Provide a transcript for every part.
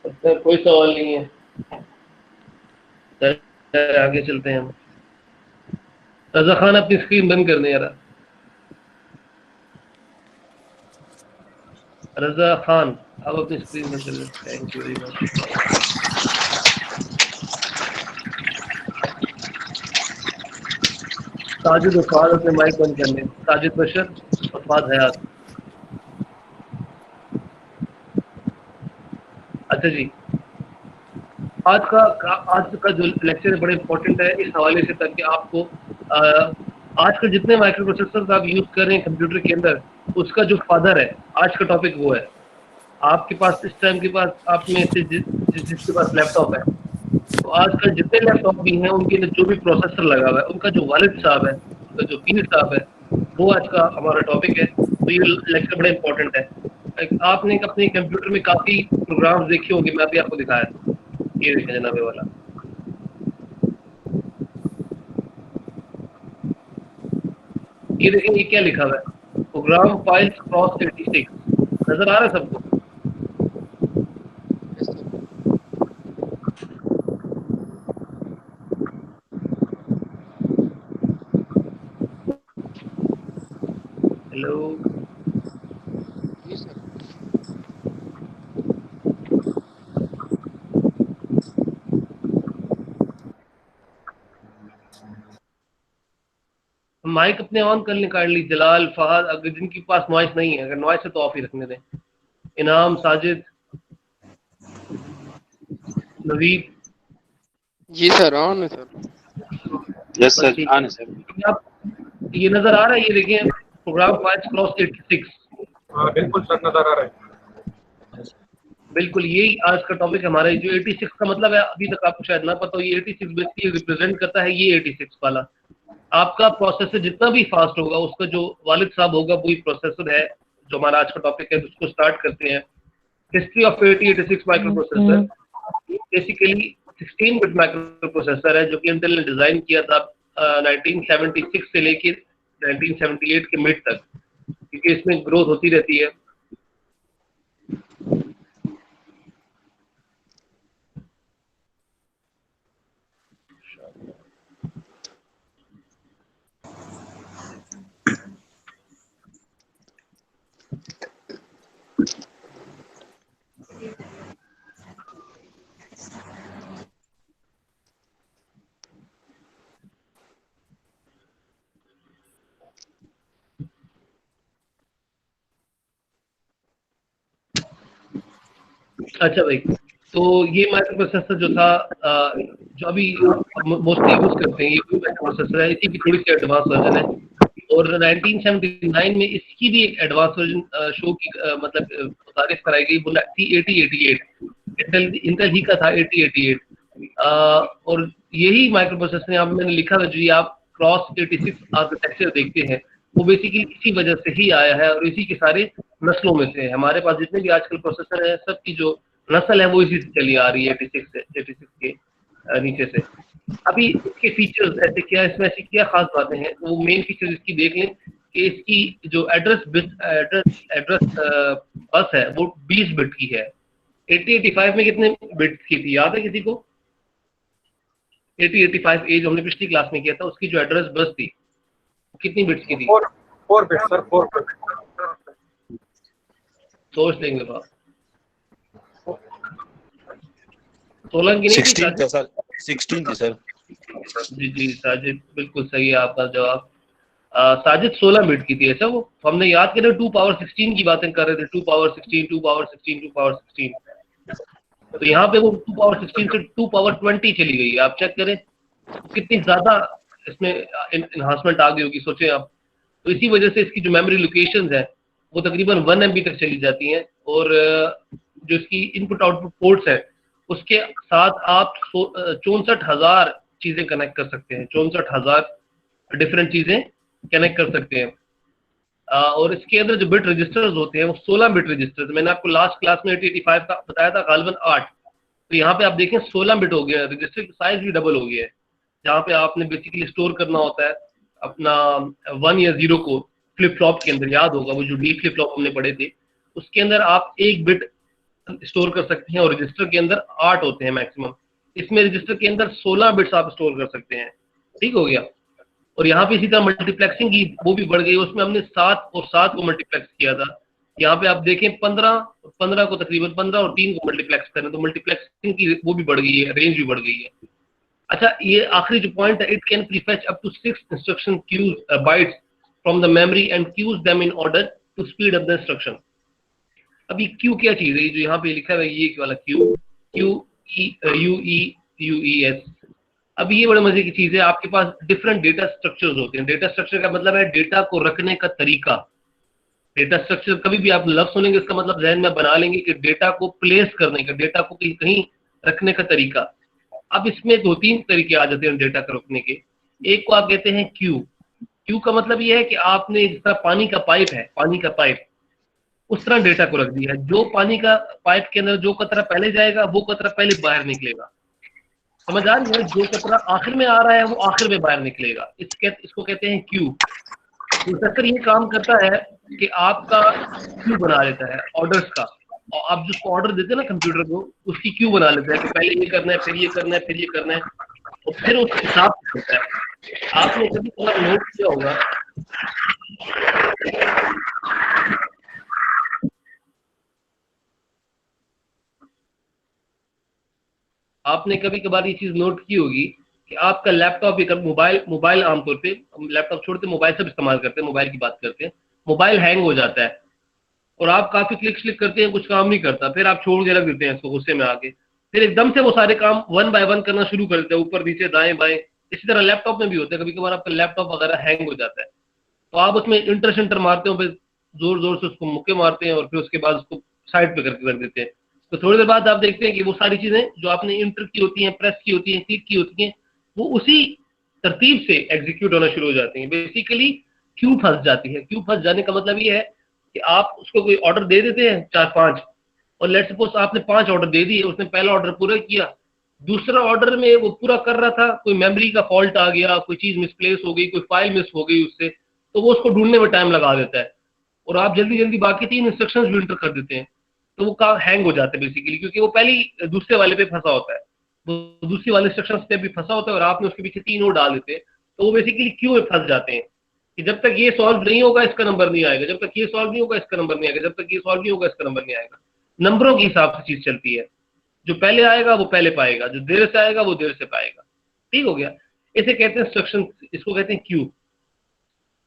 तो कोई सवाल नहीं है, आगे चलते हैं हम। रजा खान अपनी स्क्रीन बंद कर दें यार। रजा खान अब अपनी स्क्रीन बंद कर दें। Thank you very much. Sajid उफाद अपने माइक बंद कर लें। साजिद बशर, उफाद हयात। अच्छा जी, आज का जो लेक्चर है बड़ा इंपॉर्टेंट है इस हवाले से, ताकि आपको आज के जितने माइक्रो प्रोसेसर आप यूज कर रहे हैं कंप्यूटर के अंदर, उसका जो फादर है आज का टॉपिक वो है। आपके पास इस टाइम के पास आप में से जिसके पास लैपटॉप है, तो आजकल जितने लैपटॉप भी हैं उनके लिए जो भी प्रोसेसर लगा हुआ है, उनका जो वालिद साहब है, उनका जो पीर साहब है, वो आज का हमारा टॉपिक है। तो ये लेक्चर बड़ा इंपॉर्टेंट है। आपने अपने कंप्यूटर में काफी प्रोग्राम्स देखे होंगे, मैं अभी आपको दिखाया। ये देखें जनाब, ये वाला, ये देखें ये क्या लिखा हुआ है, प्रोग्राम फाइल्स क्रॉस 86। नजर आ रहा है सबको? हेलो, जी सर। माइक अपने ऑन कर लें काइंडली, जलाल फहद, अगर जिनके पास नॉइस नहीं है, अगर नॉइस है तो ऑफ ही रखने दें। इनाम, साजिद, नवीद। जी सर, ऑन है सर। यस बस सर, ठीक आने है। सर। आप ये नजर आ रहा है, ये देखें प्रोग्राम फाइल्स क्रॉस 86। हाँ बिल्कुल सर, नजर आ रहा है। बिल्कुल यही आज का टॉपिक हमारा है। जो 86 का मतलब है अभी तक आपको शायद ना पता हो, ये 86 बेसिकली रिप्रेजेंट करता है ये 86 वाला। आपका प्रोसेसर जितना भी फास्ट होगा, उसका जो वालिद साहब होगा वही प्रोसेसर है। जो हमारा आज का टॉपिक है उसको स्टार्ट करते हैं। History of 8086 micro processor. Basically 16 bit micro processor है जो कि इंटेल ने डिजाइन किया था 1976 से लेकर 1978 के मिड तक, क्योंकि इसमें ग्रोथ होती रहती है। अच्छा भाई, तो ये माइक्रो प्रोसेसर जो था जो अभी मोस्टली यूज करते हैं, ये माइक्रो प्रोसेसर है, इसी की थोड़ी सी एडवांस वर्जन है। और 1979 में इसकी भी एक एडवांस वर्जन शो की मतलब तारीफ कराई गई, बोला थी 8088। इंटेल ही का था 8088। और यही माइक्रो प्रोसेसर यहाँ पे मैंने लिखा है, जो ये आप क्रॉस 86 आर्किटेक्चर देखते हैं, वो बेसिकली इसी वजह से ही आया है और इसी के सारे नस्लों में से है। हमारे पास जितने भी आजकल प्रोसेसर है, सबकी जो नस्ल है वो इसी से चली आ रही है, 86 के नीचे से। अभी इसके फीचर्स ऐसे क्या, इसमें ऐसी क्या खास बातें हैं, वो मेन फीचर्स इसकी देख लें कि इसकी जो एड्रेस बस है वो 20 बिट की है। 8085 में कितने बिट्स की थी, याद है किसी को? 8085 ए जो हमने पिछली क्लास में किया था, उसकी जो एड्रेस बस थी कितनी बिट्स की थी? 4 बिट सर, 4 बिट। सोच लेंगे आप। 16 की नहीं थी 16 था सर, 16 थी सर। जी जी साजिद, बिल्कुल सही है आपका जवाब। साजिद 16 बिट की थी। अच्छा, वो तो हमने याद करें 2 पावर 16 की बातें कर रहे थे, 2 पावर 16, 2 पावर 16, 2 पावर 16। तो यहाँ पे वो 2 पावर 16 से 2 पावर 20 चली गई है। आप चेक करें कितनी ज्यादा इसमें इन्हांसमेंट आ गई होगी, सोचें आप। तो इसी वजह से इसकी जो मेमोरी लोकेशंस है वो तकरीबन 1 MB तक चली जाती हैं। और जो इसकी इनपुट आउटपुट पोर्ट्स है, उसके साथ आप 64,000 चीजें कनेक्ट कर सकते हैं। 64,000 डिफरेंट चीजें कनेक्ट कर सकते हैं। और इसके अंदर जो बिट रजिस्टर्स होते हैं वो 16 बिट रजिस्टर्स। मैंने आपको लास्ट क्लास में 8085 का बताया था गालिबन 8। तो यहाँ पे आप देखें 16 बिट हो गया, रजिस्टर की साइज भी डबल हो गया है। जहाँ पे आपने बेसिकली स्टोर करना होता है अपना 1 या 0 को फ्लिप फ्लॉप के अंदर, याद होगा वो जो डी फ्लिप फ्लॉप हमने पढ़े थे, उसके अंदर आप एक बिट स्टोर कर सकते हैं और रजिस्टर के अंदर 8 होते हैं मैक्सिमम। इसमें रजिस्टर के अंदर 16 बिट्स आप स्टोर कर सकते हैं। ठीक हो गया। और यहाँ पे इसी तरह मल्टीप्लेक्सिंग की वो भी बढ़ गई, उसमें हमने 7 और 7 को मल्टीप्लेक्स किया था। यहाँ पे आप देखें 15 को तकरीबन 15 और 3 को मल्टीप्लेक्स करें तो मल्टीप्लेक्सिंग की वो भी बढ़ गई है, रेंज भी बढ़ गई है। अच्छा, ये आखिरी जो पॉइंट है, it can prefetch up to 6 instruction queues bytes from the memory and queues them in order to speed up the instruction. अब ये क्यू क्या चीज है, जो यहाँ पे लिखा है ये वाला क्यू, QUEUES। अब ये बड़े मजे की चीज है, आपके पास डिफरेंट डेटा स्ट्रक्चर्स होते हैं। डेटा स्ट्रक्चर का मतलब है डेटा को रखने का तरीका। डेटा स्ट्रक्चर कभी भी आप लफ्ज सुनेंगे इसका मतलब जहन में बना लेंगे कि डेटा को प्लेस करने का, डेटा को कहीं रखने का तरीका। अब इसमें 2-3 तरीके आ जाते हैं डेटा को रखने के। एक को आप कहते हैं क्यू। क्यू का मतलब ये है कि आपने जिस तरह पानी का पाइप है, पानी का पाइप उस तरह डेटा को रख दिया है। जो पानी का पाइप के अंदर जो कतरा पहले जाएगा वो कतरा पहले बाहर निकलेगा। समझ आ रही है? जो कतरा आखिर में आ रहा है वो आखिर में बाहर निकलेगा। इसको कहते हैं क्यू। प्रोसेसर ये काम करता है कि आपका क्यू बना लेता है ऑर्डर्स का, और आप जिसको ऑर्डर देते हैं ना कंप्यूटर को, उसकी क्यू बना लेता है कि पहले ये करना है, फिर ये करना है, फिर ये करना है, और फिर उस हिसाब से होता है। आपने कभी थोड़ा नोट किया होगा, आपने कभी कभार ये चीज नोट की होगी कि आपका लैपटॉप या मोबाइल आमतौर पे, हम लैपटॉप छोड़ते मोबाइल सब इस्तेमाल करते हैं, मोबाइल की बात करते हैं, मोबाइल हैंग हो जाता है और आप काफी क्लिक करते हैं, कुछ काम नहीं करता, फिर आप छोड़ के रख देते हैं इसको गुस्से में आके, फिर एकदम से वो सारे काम 1 बाय 1 करना शुरू करते हैं, ऊपर नीचे दाएं बाएं। इसी तरह लैपटॉप में भी होता है, कभी कभार आपका लैपटॉप वगैरह हैंग हो जाता है तो आप उसमें इंटर मारते हो, फिर जोर जोर से उसको मुक्के मारते हैं और फिर उसके बाद उसको साइड पे करके रख देते हैं। तो थोड़ी देर बाद आप देखते हैं कि वो सारी चीजें जो आपने इंटर की होती हैं, प्रेस की होती हैं, क्लिक की होती हैं, वो उसी तरतीब से एग्जीक्यूट होना शुरू हो जाती हैं। बेसिकली क्यू फंस जाती है। क्यू फंस जाने का मतलब ये है कि आप उसको कोई ऑर्डर दे देते हैं 4-5, और लेट सपोज आपने 5 ऑर्डर दे दिए, उसने पहला ऑर्डर पूरा किया, दूसरा ऑर्डर में वो पूरा कर रहा था, कोई मेमोरी का फॉल्ट आ गया, कोई चीज मिसप्लेस हो गई, कोई फाइल मिस हो गई उससे, तो वो उसको ढूंढने में टाइम लगा देता है और आप जल्दी जल्दी बाकी 3 इंस्ट्रक्शंस भी इंटर कर देते हैं, तो वो काम हैंग हो जाता है बेसिकली, क्योंकि वो पहले दूसरे वाले पे फंसा होता है, वो दूसरी वाले इंस्ट्रक्शंस पे भी फंसा होता है और आपने उसके पीछे 3 और डाल देते हैं, तो वो बेसिकली क्यों में फंस जाते हैं कि जब तक ये सॉल्व नहीं होगा इसका नंबर नहीं आएगा, जब तक ये सॉल्व नहीं होगा इसका नंबर नहीं आएगा, जब तक ये सॉल्व नहीं होगा इसका नंबर नहीं आएगा। नंबरों के हिसाब से चीज चलती है, जो पहले आएगा वो पहले पाएगा, जो देर से आएगा वो देर से पाएगा। ठीक हो गया। इसे कहते हैं इंस्ट्रक्शन, इसको कहते हैं क्यू।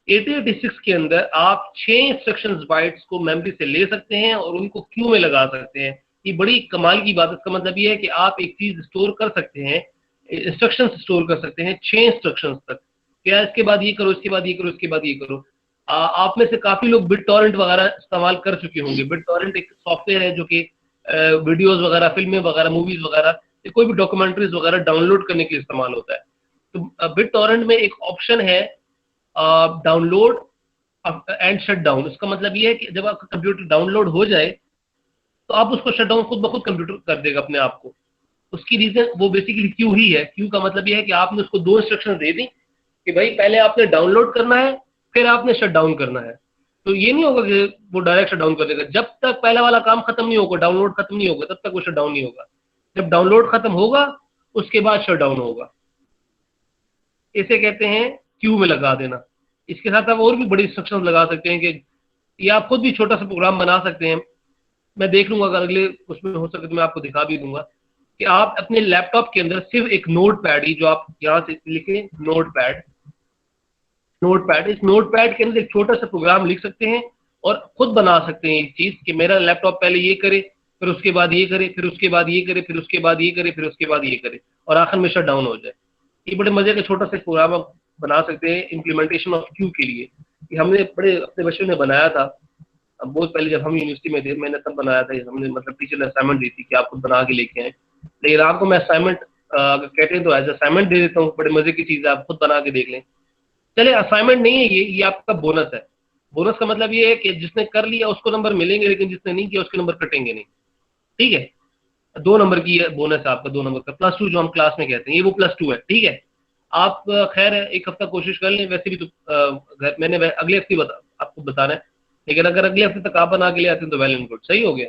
8086 के अंदर आप 6 इंस्ट्रक्शंस बाइट्स को मेमोरी से ले सकते हैं और उनको क्यू में लगा सकते हैं। ये बड़ी कमाल की बात है। इसका मतलब ये है कि आप एक चीज स्टोर कर सकते हैं, इंस्ट्रक्शंस स्टोर कर सकते हैं 6 इंस्ट्रक्शंस तक। क्या इसके बाद ये करो, इसके बाद ये करो, इसके बाद ये करो। आप में से काफी लोग BitTorrent वगैरह इस्तेमाल कर चुके होंगे। BitTorrent एक सॉफ्टवेयर है जो कि वीडियोस वगैरह, फिल्में वगैरह, मूवीज वगैरह, कोई भी डॉक्यूमेंट्रीज वगैरह डाउनलोड करने के लिए इस्तेमाल होता है। तो BitTorrent में एक ऑप्शन है डाउनलोड एंड शट डाउन। इसका मतलब ये है कि जब आपका कंप्यूटर डाउनलोड हो जाए तो आप उसको शट डाउन खुद ब खुद कंप्यूटर कर देगा अपने आप को। उसकी रीजन वो बेसिकली क्यू ही है। क्यू का मतलब ये है कि आपने उसको 2 इंस्ट्रक्शन दे दी कि भाई पहले आपने डाउनलोड करना है, फिर आपने शट डाउन करना है। तो ये नहीं होगा कि वो डायरेक्ट शट डाउन कर देगा। जब तक पहला वाला काम खत्म नहीं होगा, डाउनलोड खत्म नहीं होगा, तब तक वो शट डाउन नहीं होगा। जब डाउनलोड खत्म होगा उसके बाद शट डाउन होगा। इसे कहते हैं क्यू में लगा देना। इसके साथ आप और भी बड़ी इंस्ट्रक्शंस लगा सकते हैं कि या आप खुद भी छोटा सा प्रोग्राम बना सकते हैं। मैं देख लूंगा, अगर अगले उसमें हो सके तो मैं आपको दिखा भी दूंगा कि आप अपने लैपटॉप के अंदर सिर्फ एक नोट पैड ही, जो आप यहाँ से लिखें नोट पैड, इस नोट पैड के अंदर एक छोटा सा प्रोग्राम लिख सकते हैं और खुद बना सकते हैं एक चीज कि मेरा लैपटॉप पहले ये करे, फिर उसके बाद ये करे, फिर उसके बाद ये करे, फिर उसके बाद ये करे, फिर उसके बाद ये करे, और आखिर में शट डाउन हो जाए। ये बड़े मजे का छोटा सा प्रोग्राम आप बना सकते हैं इम्प्लीमेंटेशन ऑफ क्यू के लिए। कि हमने बड़े अपने बच्चों ने बनाया था, अब बहुत पहले जब हम यूनिवर्सिटी में थे, मैंने तब बनाया था। हमने मतलब टीचर ने असाइनमेंट दी थी कि आप खुद बना के लेके आए, लेकिन आपको मैं असाइनमेंट कहते हैं तो एज असाइनमेंट दे देता हूँ। बड़े मजे की चीज है, आप खुद बना के देख लें। चले, असाइनमेंट नहीं है ये आपका बोनस है। बोनस का मतलब ये है कि जिसने कर लिया उसको नंबर मिलेंगे, लेकिन जिसने नहीं किया उसके नंबर कटेंगे नहीं। ठीक है, 2 नंबर की बोनस है आपका, 2 नंबर का +2 जो हम क्लास में कहते हैं, ये वो +2 है। ठीक है, आप खैर 1 हफ्ता कोशिश कर लें। वैसे भी तो मैंने अगले हफ्ते आपको बताना है, लेकिन अगर अगले हफ्ते तक आप बना के ले आते हैं तो वेल एंड गुड, सही हो गया।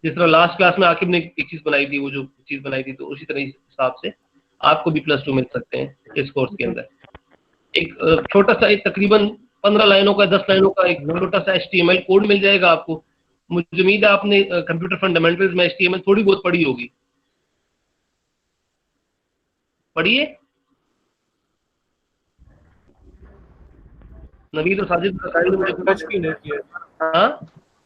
जिस तरह लास्ट क्लास में आकिब ने एक चीज बनाई थी, वो जो चीज बनाई थी, तो उसी तरह हिसाब से आपको भी +2 मिल सकते हैं इस कोर्स के अंदर। एक छोटा सा, एक तकरीबन 15 लाइनों का, 10 लाइनों का एक छोटा सा HTML कोड मिल जाएगा आपको। मुझे उम्मीद है आपने कंप्यूटर फंडामेंटल्स में HTML थोड़ी बहुत पढ़ी होगी। पढ़िए नवीद और साजिद बताइए मुझे। टच भी नहीं किया। हाँ,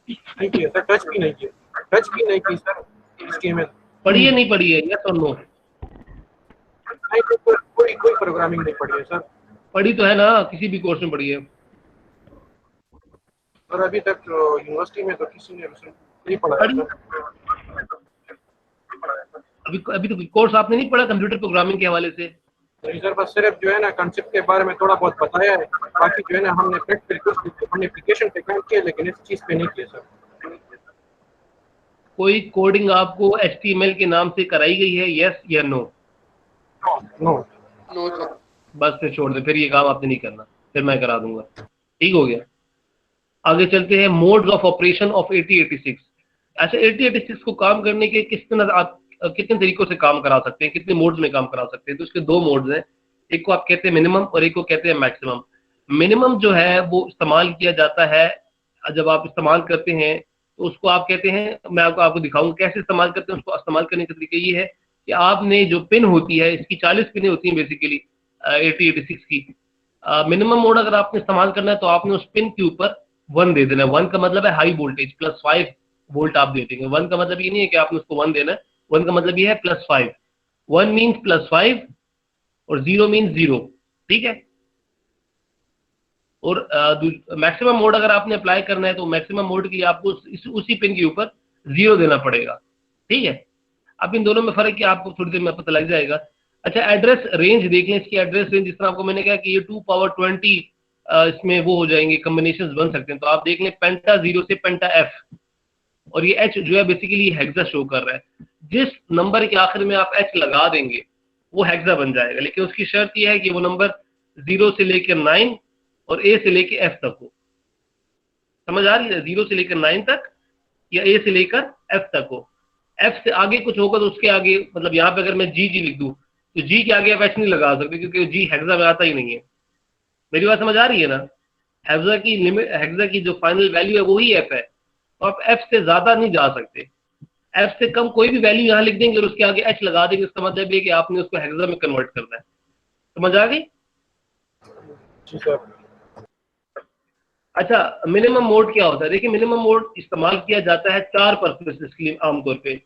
नहीं किया सर, टच भी नहीं किया, टच भी नहीं की सर HTML। पढ़िए नहीं पढ़िए, यस और नो? नहीं, कोई कोई प्रोग्रामिंग नहीं पढ़ी है सर। पढ़ी तो है ना, किसी भी कोर्स में पढ़ी है। और अभी तक यूनिवर्सिटी में तो किसी ने नहीं पढ़ा है सर। अभी तो कोर्स आपने नहीं पढ़ा कंप्यूटर प्रोग्रामिंग के हवाले से? नहीं सर, बस सिर्फ जो है ना कंसेप्ट के बारे में थोड़ा बहुत बताया है, बाकी जो है ना हमने हमने एप्लीकेशन पे काम किया, लेकिन इस चीज पे नहीं किया सर। कोई कोडिंग आपको HTML के नाम से कराई गई है, यस या नो? नो। No sir. बस फिर छोड़ दे, फिर ये काम आपने नहीं करना, फिर मैं करा दूंगा। ठीक हो गया। आगे चलते हैं, मोड्स ऑफ ऑपरेशन ऑफ 8086। अच्छा, 8086 को काम करने के कितने तरीकों से काम करा सकते हैं, कितने मोड्स में काम करा सकते हैं? तो उसके 2 मोड्स हैं, एक को आप कहते हैं मिनिमम और एक को कहते हैं मैक्सिमम। मिनिमम जो है वो इस्तेमाल किया जाता है जब आप इस्तेमाल करते हैं, तो उसको आप कहते हैं, मैं आपको दिखाऊंगा कैसे इस्तेमाल करते हैं। उसको इस्तेमाल करने का तरीका ये है कि आपने जो पिन होती है, इसकी 40 पिनें होती हैं बेसिकली 8086 की। मिनिमम मोड अगर आपने इस्तेमाल करना है तो आपने उस पिन के ऊपर 1 दे देना है। 1 का मतलब है हाई वोल्टेज, +5 वोल्ट आप दे देंगे। 1 का मतलब ये नहीं है कि आपने उसको 1 देना है, 1 का मतलब ये है +5। 1 मीन्स +5 और 0 मीन्स 0। ठीक है। और मैक्सिमम मोड अगर आपने अप्लाई करना है तो मैक्सिमम मोड के लिए आपको उसी पिन के ऊपर 0 देना पड़ेगा। ठीक है। अब इन दोनों में फर्क क्या आपको थोड़ी देर में पता लग जाएगा। अच्छा, एड्रेस रेंज देख लें। इसकी एड्रेस रेंज जिस तरह आपको मैंने कहा कि ये 2 पावर 20 इसमें वो हो जाएंगे, कॉम्बिनेशंस बन सकते हैं। तो आप देख लें पेंटा 0 से पेंटा F, और ये H जो है बेसिकली हेक्सा शो कर रहा है। जिस नंबर के आखिर में आप H लगा देंगे वो हेक्सा बन जाएगा, लेकिन उसकी शर्त यह है कि वो नंबर 0 से लेकर 9 और A से लेकर F तक हो। समझ आ रही है? 0 से लेकर 9 तक या A से लेकर F तक हो। F से आगे कुछ होगा तो उसके आगे, मतलब यहाँ पे अगर मैं G लिख दूं तो G के आगे आप H नहीं लगा सकते, क्योंकि G हेक्सा में आता ही नहीं है। मेरी बात समझ आ रही है ना? हेक्सा की लिमिट, हेक्सा की जो फाइनल वैल्यू है वही F है, तो आप F से ज्यादा नहीं जा सकते। F से कम कोई भी वैल्यू यहाँ लिख देंगे और उसके आगे H लगा देंगे, इसका मतलब है कि आपने उसको हेक्सा में कन्वर्ट करना है। समझ आ गई? जी सर। अच्छा, मिनिमम मोड क्या होता है? देखिए, मिनिमम मोड इस्तेमाल किया जाता है 4 पर्पसेस के लिए आमतौर पे।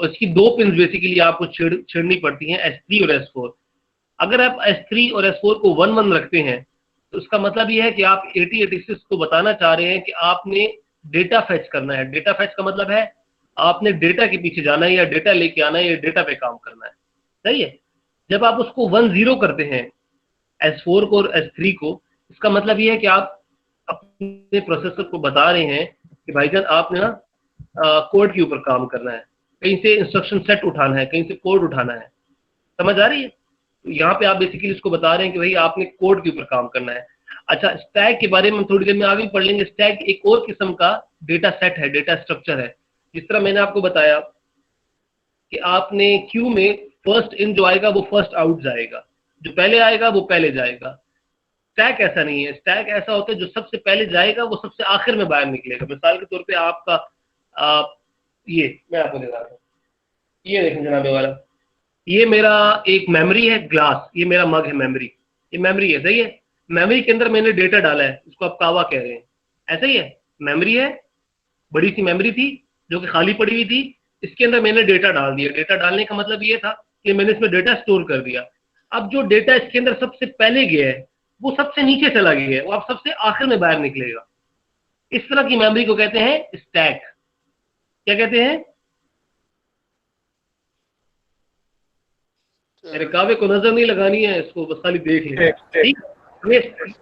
इसकी 2 पिन बेसिकली आपको छेड़नी पड़ती हैं, S3 और S4। अगर आप S3 और S4 को 1-1 रखते हैं तो उसका मतलब ये है कि आप 8086 को बताना चाह रहे हैं कि आपने डेटा फैच करना है। डेटा फैच का मतलब है आपने डेटा के पीछे जाना है, या डेटा लेके आना है, या डेटा पे काम करना है। सही है। जब आप उसको 1-0 करते हैं S4 को और S3 को, इसका मतलब ये है कि आप अपने प्रोसेसर को बता रहे हैं कि भाईजान आपने ना कोड के ऊपर काम करना है, कहीं से इंस्ट्रक्शन सेट उठाना है, कहीं से कोड उठाना है। समझ आ रही है? तो यहाँ पे आप बेसिकली इसको बता रहे हैं कि भाई आपने कोड के ऊपर काम करना है। अच्छा, स्टैक के बारे में थोड़ी देर में आगे पढ़ लेंगे। स्टैक एक और किस्म का डेटा सेट है, डेटा स्ट्रक्चर है। जिस तरह मैंने आपको बताया कि आपने क्यू में फर्स्ट इन जो आएगा वो फर्स्ट आउट जाएगा, जो पहले आएगा वो पहले जाएगा। स्टैक ऐसा नहीं है। स्टैक ऐसा होता है जो सबसे पहले जाएगा वो सबसे आखिर में बाहर निकलेगा। मिसाल के तौर पे आपका ये मैं आपको दिखा रहा हूँ, ये देखें जनाबे वाला, ये मेरा एक मेमोरी है, ग्लास, ये मेरा मग है, मेमोरी, ये मेमोरी है। सही है। मेमोरी के अंदर मैंने डेटा डाला है, उसको आप कावा कह रहे हैं। ऐसा ही है, मेमोरी है, बड़ी सी मेमोरी थी जो कि खाली पड़ी हुई थी, इसके अंदर मैंने डेटा डाल दिया। डेटा डालने का मतलब ये था कि मैंने इसमें डेटा स्टोर कर दिया। अब जो डेटा इसके अंदर सबसे पहले गया है वो सबसे नीचे चला गया है, वो आप सबसे आखिर में बाहर निकलेगा। इस तरह की मेमोरी को कहते हैं स्टैक। क्या कहते हैं? मेरे कावे को नजर नहीं लगानी है, इसको बस खाली देख लें। ठीक,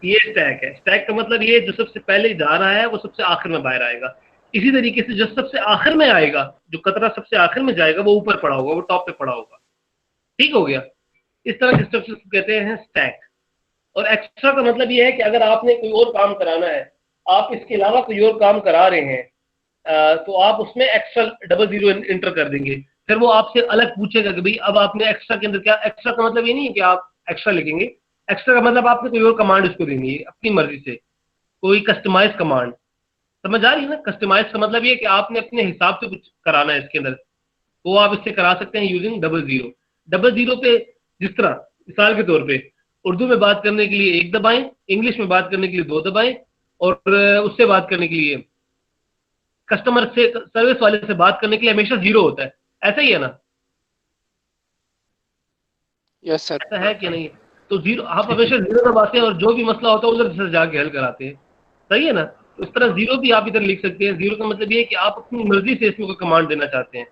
ये स्टैक है। स्टैक का मतलब ये जो सबसे पहले जा रहा है वो सबसे आखिर में बाहर आएगा। इसी तरीके से जो सबसे आखिर में आएगा, जो कतरा सबसे आखिर में जाएगा वो ऊपर पड़ा होगा, वो टॉप पे पड़ा होगा। ठीक हो गया। इस तरह के स्ट्रक्चर को कहते हैं स्टैक। और एक्स्ट्रा का मतलब ये है कि अगर आपने कोई और काम कराना है, आप इसके अलावा कोई और काम करा रहे हैं, तो आप उसमें एक्स्ट्रा 00 इंटर कर देंगे। फिर वो आपसे अलग पूछेगा कि भाई अब आपने एक्स्ट्रा के अंदर क्या, एक्स्ट्रा का मतलब ये नहीं है कि आप एक्स्ट्रा लिखेंगे, एक्स्ट्रा का मतलब आपने कोई और कमांड उसको देनी है अपनी मर्जी से, कोई कस्टमाइज कमांड। समझ आ रही है ना? कस्टमाइज का मतलब ये कि आपने अपने हिसाब से कुछ कराना है इसके अंदर, वो आप इससे करा सकते हैं यूजिंग 00। 00 पे जिस तरह मिसाल के तौर पे उर्दू में बात करने के लिए 1 दबाएं, इंग्लिश में बात करने के लिए 2 दबाएं, और उससे बात करने के लिए, कस्टमर से, सर्विस वाले से बात करने के लिए हमेशा 0 होता है। ऐसा ही है ना? Yes sir. ऐसा है कि नहीं? तो 0 आप हमेशा 0 दबाते हैं और जो भी मसला होता है उधर से जाके हल कराते हैं। सही है ना? तो इस तरह 0 भी आप इधर लिख सकते हैं। 0 का मतलब ये है कि आप अपनी मर्जी से इसमें कोई कमांड देना चाहते हैं।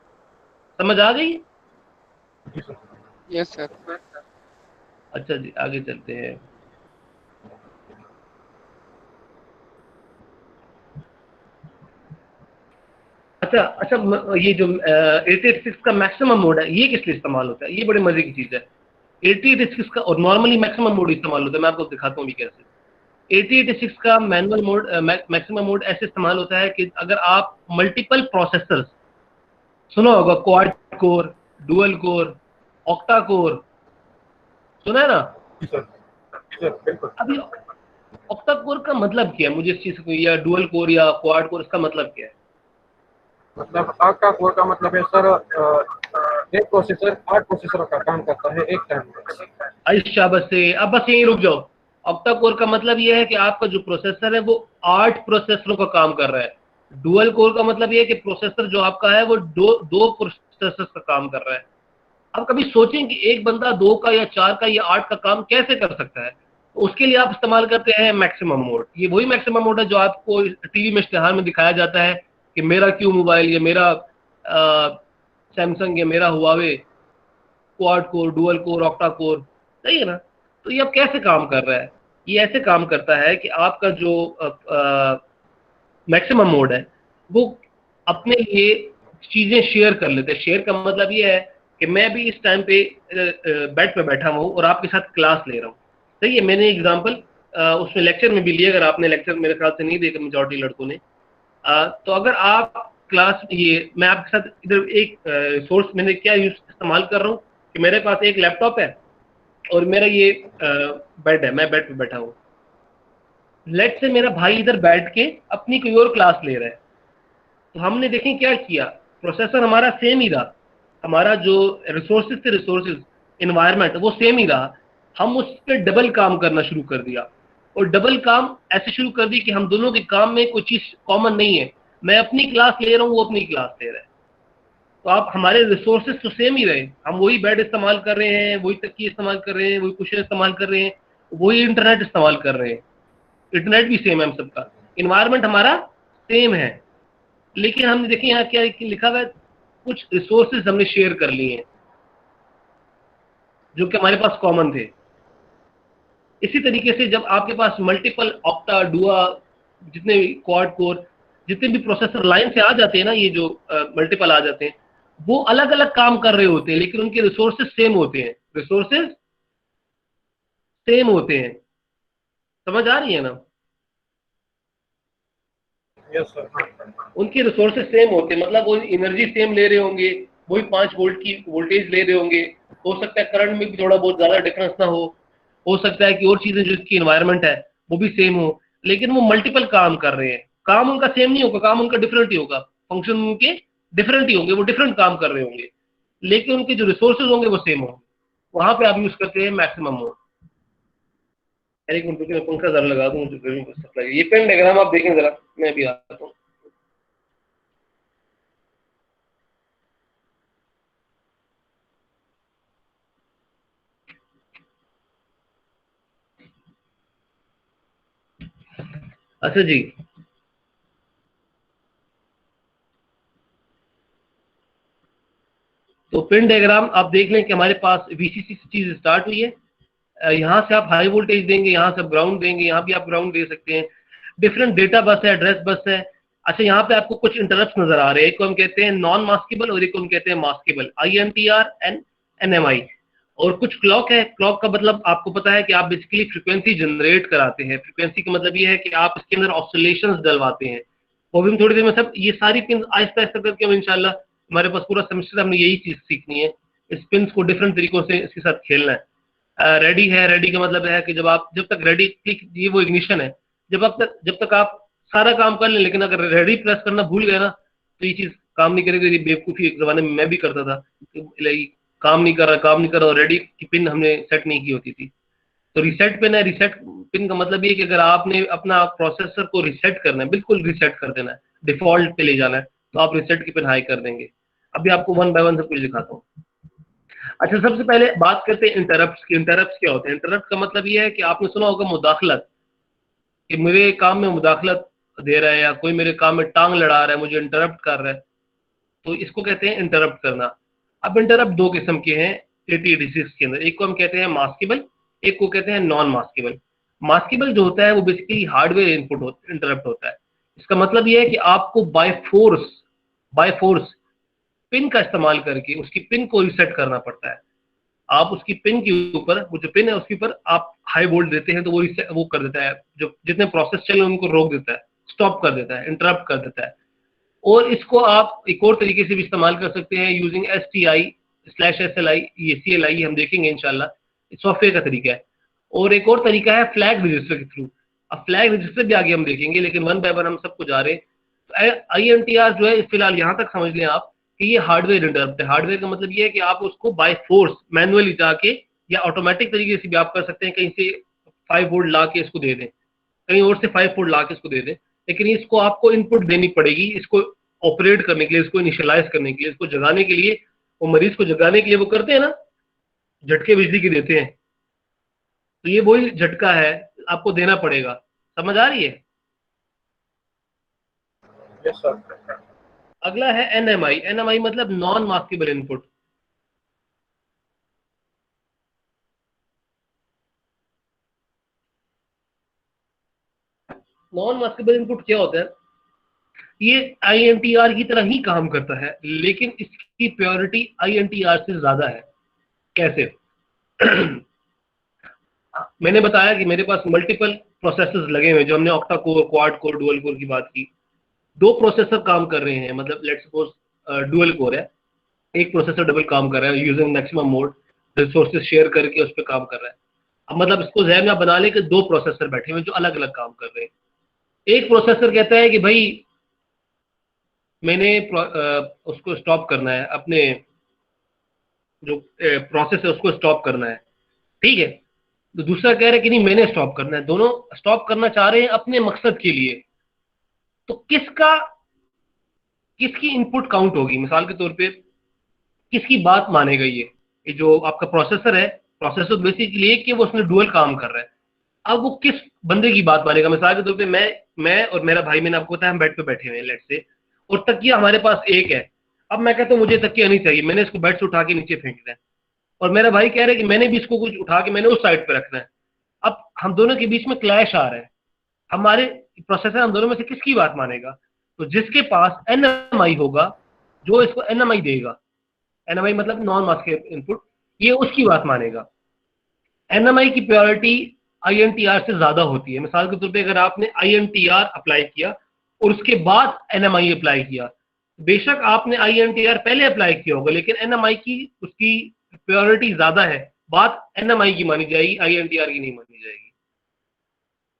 समझ आ गई? Yes sir. अच्छा जी, आगे चलते हैं। अच्छा अच्छा, ये जो 886 का मैक्सिमम मोड है, ये किस लिए इस्तेमाल होता है? ये बड़े मजे की चीज है। 886 का और नॉर्मली मैक्सिमम मोड इस्तेमाल होता है, मैं आपको दिखाता हूँ भी कैसे। 886 का मैनुअल मोड, मैक्सिमम मोड ऐसे इस्तेमाल होता है कि अगर आप मल्टीपल प्रोसेसर्स, सुना होगा quad core, dual core, octa core, सुना है ना? जी सर, बिल्कुल। अभी ऑक्टा कोर का मतलब क्या है? मुझे इस चीज को, या डुअल कोर या क्वाड कोर, इसका मतलब क्या है? मतलब ऑक्टा कोर का मतलब है सर, एक प्रोसेसर 8 प्रोसेसरों का काम करता है एक टाइम पे। अच्छा, अब बस यहीं रुक जाओ। ऑक्टा कोर का मतलब ये है कि आपका जो प्रोसेसर है वो 8 प्रोसेसरों का काम कर रहा है। डुअल कोर का मतलब ये है कि प्रोसेसर जो आपका है वो दो प्रोसेसर का काम कर रहा है। अब कभी सोचें कि एक बंदा 2 का या 4 का या 8 का काम कैसे कर सकता है? तो उसके लिए आप इस्तेमाल करते हैं मैक्सिमम मोड। ये वही मैक्सिमम मोड है जो आपको टीवी में इश्तिहार में दिखाया जाता है कि मेरा क्यू मोबाइल या मेरा सैमसंग या मेरा Huawei quad core, dual core, octa core. सही है ना? तो ये अब कैसे काम कर रहा है? ये ऐसे काम करता है कि आपका जो मैक्सिमम मोड है वो अपने लिए चीजें शेयर कर लेते हैं। शेयर का मतलब ये है कि मैं भी इस टाइम पे बेड पे बैठा हुआ हूँ और आपके साथ क्लास ले रहा हूँ। सही है? मैंने एग्जांपल उसमें लेक्चर में भी लिया, अगर आपने लेक्चर मेरे ख्याल से नहीं देखा मेजॉरिटी लड़कों ने। तो अगर आप क्लास, ये मैं आपके साथ इधर एक सोर्स मैंने क्या यूज इस्तेमाल कर रहा हूँ कि मेरे पास एक लैपटॉप है और मेरा ये बेड है, मैं बेड पे बैठा हूँ। लेट से मेरा भाई इधर बैठ के अपनी कोई और क्लास ले रहा है, तो हमने देखें क्या किया, प्रोसेसर हमारा सेम ही रहा, हमारा जो रिसोर्सेज थे, रिसोर्सेज इन्वायरमेंट वो सेम ही रहा। हम उस पर डबल काम करना शुरू कर दिया, और डबल काम ऐसे शुरू कर दी कि हम दोनों के काम में कोई चीज कॉमन नहीं है। मैं अपनी क्लास ले रहा हूँ, वो अपनी क्लास ले रहा है, तो आप हमारे रिसोर्सेज तो सेम ही रहे। हम वही बेड इस्तेमाल कर रहे हैं, वही तकिए इस्तेमाल कर रहे हैं, वही कुशन इस्तेमाल कर रहे हैं, वही इंटरनेट इस्तेमाल कर रहे हैं। इंटरनेट भी सेम है हम सबका, इन्वायरमेंट हमारा सेम है। लेकिन हमने देखें यहाँ क्या लिखा हुआ है, कुछ रिसोर्सेज हमने शेयर कर लिए हैं जो कि हमारे पास कॉमन थे। इसी तरीके से जब आपके पास मल्टीपल ऑक्टा, डुआ, जितने भी क्वाड कोर, जितने भी प्रोसेसर लाइन से आ जाते हैं ना, ये जो मल्टीपल आ जाते हैं, वो अलग अलग काम कर रहे होते हैं लेकिन उनके रिसोर्सेज सेम होते हैं। रिसोर्सेज सेम होते हैं। समझ आ रही है ना? यस सर, हाँ। उनके रिसोर्सेज सेम होते हैं, मतलब वो एनर्जी सेम ले रहे होंगे, वही 5 वोल्ट की वोल्टेज ले रहे होंगे। हो सकता है करंट में भी थोड़ा बहुत ज्यादा डिफरेंस ना हो सकता है कि और चीजें जो इसकी एनवायरनमेंट है वो भी सेम हो, लेकिन वो मल्टीपल काम कर रहे हैं। काम उनका सेम नहीं होगा, काम उनका डिफरेंट ही होगा, फंक्शन उनके डिफरेंट ही होंगे, वो डिफरेंट काम कर रहे होंगे, लेकिन उनके जो रिसोर्सेज होंगे वो सेम होंगे। वहां पे आप यूज करते हैं मैक्सिमम मोड। एक मिनट रुकिए, मैं पंखा जरा लगा दूं, मुझे गर्मी बहुत सप्लाई। ये पेन डायग्राम आप देखें जरा, मैं भी आता हूँ। अच्छा जी, तो पिन डायग्राम आप देख लें कि हमारे पास वीसीसी से चीज स्टार्ट हुई है। यहाँ से आप हाई वोल्टेज देंगे, यहाँ से आप ग्राउंड देंगे, यहाँ भी आप ग्राउंड दे सकते हैं। डिफरेंट डेटा बस है, एड्रेस बस है। अच्छा, यहाँ पे आपको कुछ इंटरप्ट नजर आ रहे हैं, एक को हम कहते हैं नॉन मास्केबल और एक को हम कहते हैं मास्केबल, INTR एंड NMI। और कुछ क्लॉक है। क्लॉक का मतलब आपको पता है कि आप बेसिकली फ्रिक्वेंसी जनरेट कराते हैं। फ्रिक्वेंसी का मतलब ये है कि आप इसके अंदर ऑसिलेशंस डलवाते हैं। वो भी हम थोड़ी देर में सब ये सारी पिन आहिस्ता आहिस्ता करके हम इंशाल्लाह, हमारे पास पूरा सेमेस्टर हमने यही चीज सीखनी है, इस पिन्स को डिफरेंट तरीकों से इसके साथ खेलना है। रेडी है, रेडी का मतलब है कि जब तक रेडी क्लिक, ये वो इग्निशन है, जब तक आप सारा काम कर लें, लेकिन अगर रेडी प्रेस करना भूल गए ना तो ये चीज काम नहीं करेगी। ये बेवकूफी एक जमाने में मैं भी करता था, काम नहीं कर रहा और रेडी की पिन हमने सेट नहीं की होती थी। तो रिसेट पिन है, रिसेट पिन का मतलब ये कि अगर आपने अपना प्रोसेसर को रिसेट करना है, बिल्कुल रिसेट कर देना है, डिफॉल्ट पे ले जाना है, तो आप रिसेट की पिन हाई कर देंगे। अभी आपको वन बाय वन सब कुछ दिखाता हूँ। अच्छा, सबसे पहले बात करते हैं इंटरप्ट की। इंटरप्ट क्या होते हैं? इंटरप्ट का मतलब ये है कि आपने सुना होगा मुदाखलत, कि मेरे काम में मुदाखलत दे रहा है या कोई मेरे काम में टांग लड़ा रहा है, मुझे इंटरप्ट कर रहा है, तो इसको कहते हैं इंटरप्ट करना। अब इंटरप्ट दो किस्म के हैं AT86 के अंदर, एक को हम कहते हैं मास्केबल, एक को कहते हैं नॉन मास्केबल। मास्केबल जो होता है वो बेसिकली हार्डवेयर इनपुट इंटरप्ट होता है। इसका मतलब ये है कि आपको बाय फोर्स पिन का इस्तेमाल करके उसकी पिन को रिसेट करना पड़ता है। आप उसकी पिन के ऊपर, वो जो पिन है उसके ऊपर आप हाई वोल्ट देते हैं तो वो कर देता है, जो जितने प्रोसेस चले उनको रोक देता है, स्टॉप कर देता है, इंटरप्ट कर देता है। और इसको आप एक और तरीके से भी इस्तेमाल कर सकते हैं यूजिंग STI/SLI, ये CLI हम देखेंगे इंशाल्लाह, सॉफ्टवेयर का तरीका है। और एक और तरीका है फ्लैग रजिस्टर के थ्रू। अब फ्लैग रजिस्टर भी आगे हम देखेंगे, लेकिन वन बाय वन हम सबको जा रहे हैं। तो INTR जो है फिलहाल यहाँ तक समझ लें आप कि ये हार्डवेयर इंटरप्ट है। हार्डवेयर का मतलब ये है कि आप उसको बाय फोर्स मैनुअली जाके या ऑटोमेटिक तरीके से भी आप कर सकते हैं, कहीं से 5 वोल्ट ला के इसको दे दें, कहीं और से 5 वोल्ट ला के इसको दे दें, लेकिन इसको आपको इनपुट देनी पड़ेगी, इसको ऑपरेट करने के लिए, इसको इनिशियलाइज करने के लिए, इसको जगाने के लिए। वो मरीज को जगाने के लिए वो करते हैं ना, झटके बिजली के देते हैं, तो ये वही झटका है, आपको देना पड़ेगा। समझ आ रही है? Yes sir. अगला है NMI मतलब non maskable input. Non maskable input क्या होता है? ये INTR की तरह ही काम करता है, लेकिन इसकी प्योरिटी INTR से ज्यादा है। कैसे? मैंने बताया कि मेरे पास मल्टीपल प्रोसेसर्स लगे हुए हैं, जो हमने octa core, quad core, dual core की बात की। 2 प्रोसेसर काम कर रहे हैं, मतलब लेट्स सपोज डुअल कोर है, एक प्रोसेसर डबल काम कर रहा है using maximum mode, resources share करके उस पर काम कर रहा है। अब मतलब इसको जहन में बना ले कि 2 प्रोसेसर बैठे हुए जो अलग अलग काम कर रहे हैं। एक प्रोसेसर कहता है कि भाई मैंने उसको स्टॉप करना है, अपने जो प्रोसेस है उसको स्टॉप करना है, ठीक है। तो दूसरा कह रहा है कि नहीं मैंने स्टॉप करना है। दोनों स्टॉप करना चाह रहे हैं अपने मकसद के लिए। तो किसकी इनपुट काउंट होगी? मिसाल के तौर पे किसकी बात मानेगा? ये जो आपका प्रोसेसर है, प्रोसेसर बेसिकली कि वो उसने डुअल काम कर रहा है। अब वो किस बंदे की बात मानेगा? मिसाल के तौर पे मैं और मेरा भाई, मैंने आपको बताया हम बेड पे बैठे हुए हैं लेट से, और तकिया हमारे पास एक है। अब मैं कहता हूँ मुझे तकिया नहीं चाहिए, मैंने इसको बेड से उठा के नीचे फेंक दिया, और मेरा भाई कह रहा है कि मैंने भी इसको कुछ उठा के मैंने उस साइड पे रखना है। अब हम दोनों के बीच में क्लैश आ रहा है, हमारे प्रोसेसर हम दोनों में से किसकी बात मानेगा? तो जिसके पास NMI होगा, जो इसको NMI देगा, NMI मतलब नॉन मास्केबल इनपुट, ये उसकी बात मानेगा। NMI की प्रायोरिटी INTR से ज्यादा होती है। मिसाल के तौर पे अगर आपने INTR अप्लाई किया और उसके बाद NMI अप्लाई किया, बेशक आपने INTR पहले अप्लाई किया होगा, लेकिन NMI की उसकी प्रायोरिटी ज्यादा है, बात NMI की मानी जाएगी, INTR की नहीं मानी जाएगी।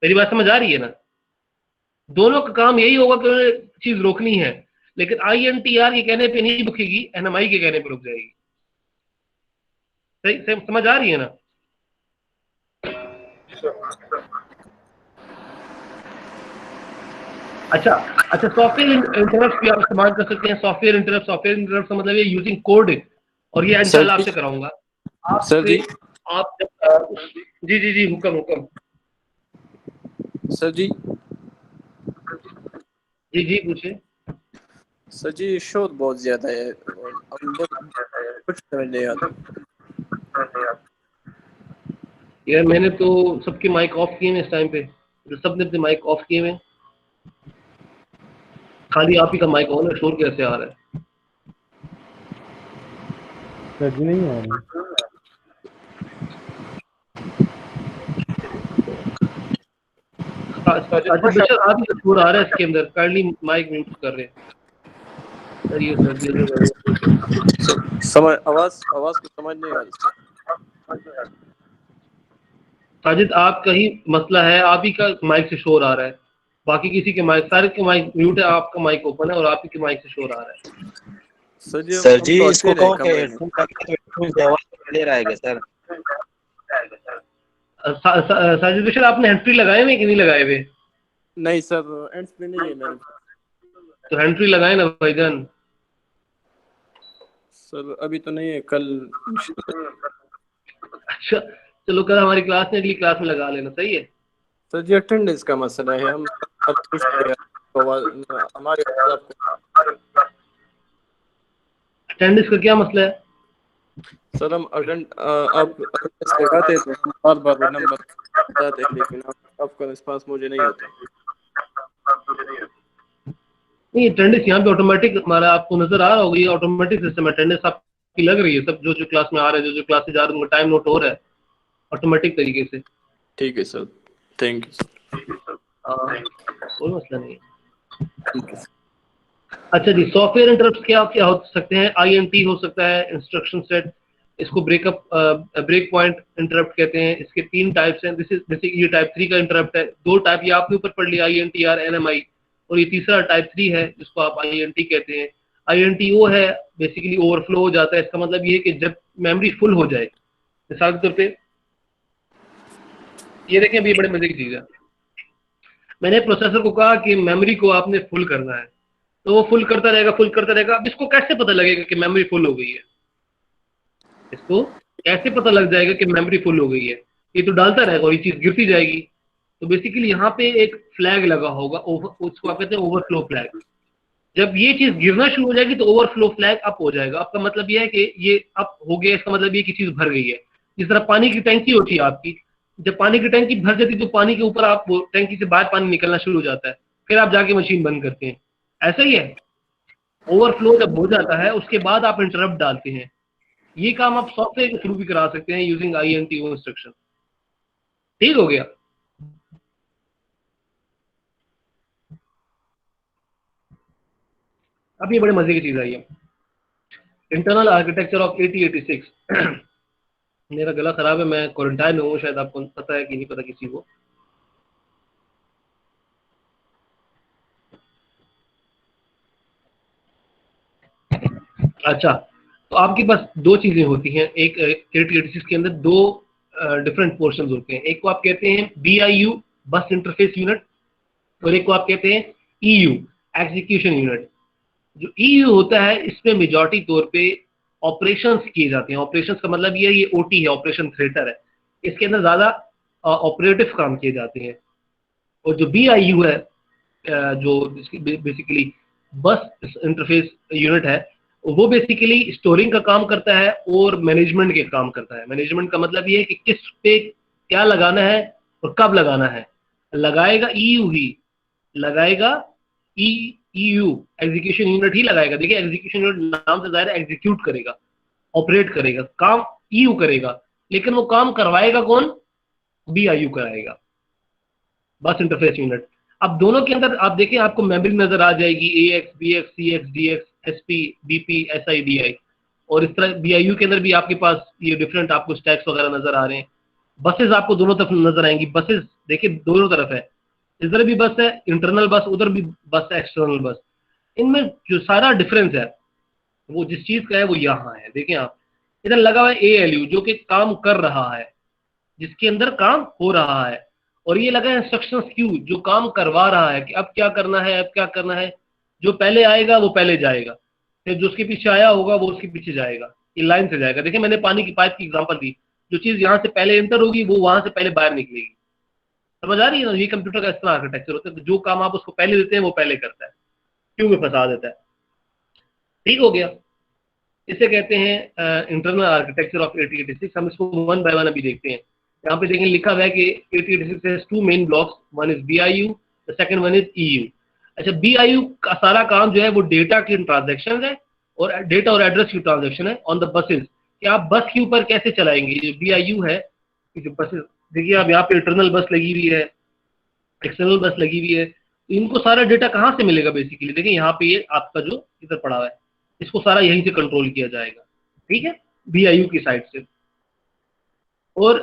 मेरी बात समझ आ रही है ना? दोनों का काम यही होगा कि उन्हें चीज रोकनी है, लेकिन INTR के कहने पे नहीं रुकेगी, NMI के कहने पे रुक जाएगी। सही समझ आ रही है ना? अच्छा, सॉफ्टवेयर इंटरप्ट भी आप इस्तेमाल कर सकते हैं। सॉफ्टवेयर इंटरप्ट का मतलब ये यूजिंग कोड, और ये इंशाल्लाह आपसे कराऊंगा। सर जी, आप जब जी हुक्म सर जी, जी पूछे। सर जी शोर बहुत ज्यादा है और हम कुछ समझ नहीं आता। यार मैंने तो सबके माइक ऑफ किए हैं इस टाइम पे, तो सबने अपने माइक ऑफ किए हैं, खाली आप ही का माइक ऑन है, शोर कैसे आ रहा है? सर जी नहीं आ रही। साजिद बशर आप ही शोर आ रहा है इसके अंदर, काइंडली माइक म्यूट कर रहे हैं सर। ये समझ आवाज को समझ नहीं आ रही। साजिद आपका ही मसला है, आप ही का माइक से शोर आ रहा है, बाकी किसी के माइक, सारे के माइक म्यूट है, आपका माइक ओपन है और आप ही के माइक से शोर आ रहा है। सर जी इसको कहो कि हेडफोन लगा तो हेडफोन से आवाज क्लियर आएगा सर। साजिद बशर आपने हैंड फ्री लगाए हुए कि नहीं लगाए हुए? नहीं सर, एंड्स पे नहीं है मेरे। तो हैंड फ्री लगाए ना भाईजान। सर अभी तो नहीं है, कल। अच्छा चलो कल हमारी क्लास में, अगली क्लास में लगा लेना, सही है। सर जी अटेंडेंस का मसला है, हम सब कुछ हमारे अटेंडेंस का क्या मसला है? सर हम आप लगाते तो हम बार बार नंबर बताते हैं, लेकिन आपका रिस्पांस मुझे नहीं होता। नहीं अटेंडेंस यहाँ पे ऑटोमेटिक हमारा आपको नजर आ रहा होगा, ये ऑटोमेटिक सिस्टम अटेंडेंस आपकी लग रही है, सब जो क्लास में आ रहे हैं, जो क्लास से जा रहे हैं उनका टाइम नोट हो रहा है ऑटोमेटिक तरीके से। ठीक है सर, थैंक यू सर। कोई मसला नहीं है। ठीक है। अच्छा जी, सॉफ्टवेयर इंटरप्ट क्या क्या हो सकते हैं? INT हो सकता है, इंस्ट्रक्शन सेट, इसको ब्रेक पॉइंट इंटरप्ट कहते हैं। इसके 3 टाइप्स हैं, जैसे ये टाइप 3 का इंटरप्ट है। 2 टाइप ये आपने ऊपर पढ़ लिया, INTR NMI, और ये तीसरा टाइप 3 है जिसको आप INT कहते हैं। INT वो है बेसिकली ओवरफ्लो हो जाता है, इसका मतलब ये है कि जब मेमोरी फुल हो जाए, मिसाल के तौर पे ये देखें, अभी बड़े मजे की चीज है, मैंने प्रोसेसर को कहा कि मेमोरी को आपने फुल करना है, तो वो फुल करता रहेगा। अब इसको कैसे पता लगेगा कि मेमोरी फुल हो गई है? इसको कैसे पता लग जाएगा कि मेमोरी फुल हो गई है? ये तो डालता रहेगा और ये चीज गिरती जाएगी। तो बेसिकली यहाँ पे एक फ्लैग लगा होगा, उसको आप कहते हैं ओवरफ्लो फ्लैग। जब ये चीज गिरना शुरू हो जाएगी तो ओवरफ्लो फ्लैग अप हो जाएगा। आपका मतलब ये है कि ये अप हो गया, इसका मतलब ये कि चीज भर गई है। जिस तरह पानी की टैंकी होती है आपकी, जब पानी की टैंकी भर जाती है तो पानी के ऊपर आप टैंकी से बाहर पानी निकलना शुरू हो जाता है, फिर आप जाके मशीन बंद करते हैं। ऐसा ही है, ओवरफ्लो जब हो जाता है उसके बाद आप इंटरप्ट डालते हैं। ये काम आप सॉफ्टवेयर के थ्रू भी करा सकते हैं यूजिंग INT इंस्ट्रक्शन। ठीक हो गया? अब ये बड़े मजे की चीज आई है, इंटरनल आर्किटेक्चर ऑफ 8086। मेरा गला खराब है, मैं क्वारंटाइन में हूँ, शायद आपको पता है कि नहीं पता किसी को। अच्छा, तो आपके पास 2 चीजें होती हैं, एक 8086 के अंदर 2 डिफरेंट पोर्शंस होते हैं। एक को आप कहते हैं BIU बस इंटरफेस यूनिट, और एक को आप कहते हैं EU एग्जीक्यूशन यूनिट। जो EU होता है इसमें मेजॉरिटी तौर पे ऑपरेशंस किए जाते हैं। ऑपरेशंस का मतलब ये OT है, ऑपरेशन थिएटर है, इसके अंदर ज्यादा ऑपरेटिव काम किए जाते हैं। और जो BIU है, जो बेसिकली बस इंटरफेस यूनिट है, वो बेसिकली स्टोरिंग का काम करता है और मैनेजमेंट के काम करता है। मैनेजमेंट का मतलब ये है कि किस पे क्या लगाना है और कब लगाना है। लगाएगा EU ही लगाएगा, EU एग्जीक्यूशन यूनिट ही लगाएगा। देखिए एग्जीक्यूशन यूनिट नाम से जाहिर है एग्जीक्यूट करेगा, ऑपरेट करेगा, काम EU करेगा, लेकिन वो काम करवाएगा कौन? BIU कराएगा, बस इंटरफेस यूनिट। अब दोनों के अंदर आप देखें, आपको मेमोरी नजर आ जाएगी, AX BX CX DX SP BP SI DI, और इस तरह BIU के अंदर भी आपके पास ये डिफरेंट आपको स्टैक्स वगैरह नजर आ रहे हैं। बसेस आपको दोनों तरफ नजर आएंगी, बसेस देखिए दोनों तरफ है, इधर भी बस है इंटरनल बस, उधर भी बस है एक्सटर्नल बस। इनमें जो सारा डिफरेंस है वो जिस चीज का है वो यहाँ है। देखें आप, इधर लगा हुआ है ALU जो कि काम कर रहा है, जिसके अंदर काम हो रहा है, और ये लगा है इंस्ट्रक्शंस क्यू जो काम करवा रहा है कि अब क्या करना है, अब क्या करना है। जो पहले आएगा वो पहले जाएगा, फिर जो उसके पीछे आया होगा वो उसके पीछे जाएगा, ये लाइन से जाएगा। देखिए मैंने पानी की पाइप की एग्जांपल दी, जो चीज यहाँ से पहले एंटर होगी वो वहां से पहले बाहर निकलेगी। समझ आ रही है ना? ये कंप्यूटर का इस तरह आर्किटेक्चर होता है, तो जो काम आप उसको पहले देते हैं वो पहले करता है, क्यों में फंसा देता है। ठीक हो गया? इसे कहते हैं इंटरनल आर्किटेक्चर ऑफ 8086। हम इसको 1 by 1 अभी देखते हैं। यहाँ पे देखें लिखा हुआ है कि 8086 has 2 main blocks, one is BIU, the second one is EU। अच्छा, BIU का सारा काम जो है वो डेटा की ट्रांजैक्शन है और डेटा और एड्रेस की ट्रांजैक्शन है ऑन द बसेस, कि आप बस के ऊपर कैसे चलाएंगे। जो BIU है, जो बसेस देखिए आप यहाँ पे इंटरनल बस लगी हुई है, एक्सटर्नल बस लगी हुई है, तो इनको सारा डेटा कहाँ से मिलेगा बेसिकली? देखिए यहाँ पे ये आपका जो इधर पड़ा हुआ है, इसको सारा यहीं से कंट्रोल किया जाएगा, ठीक है, BIU की साइड से। और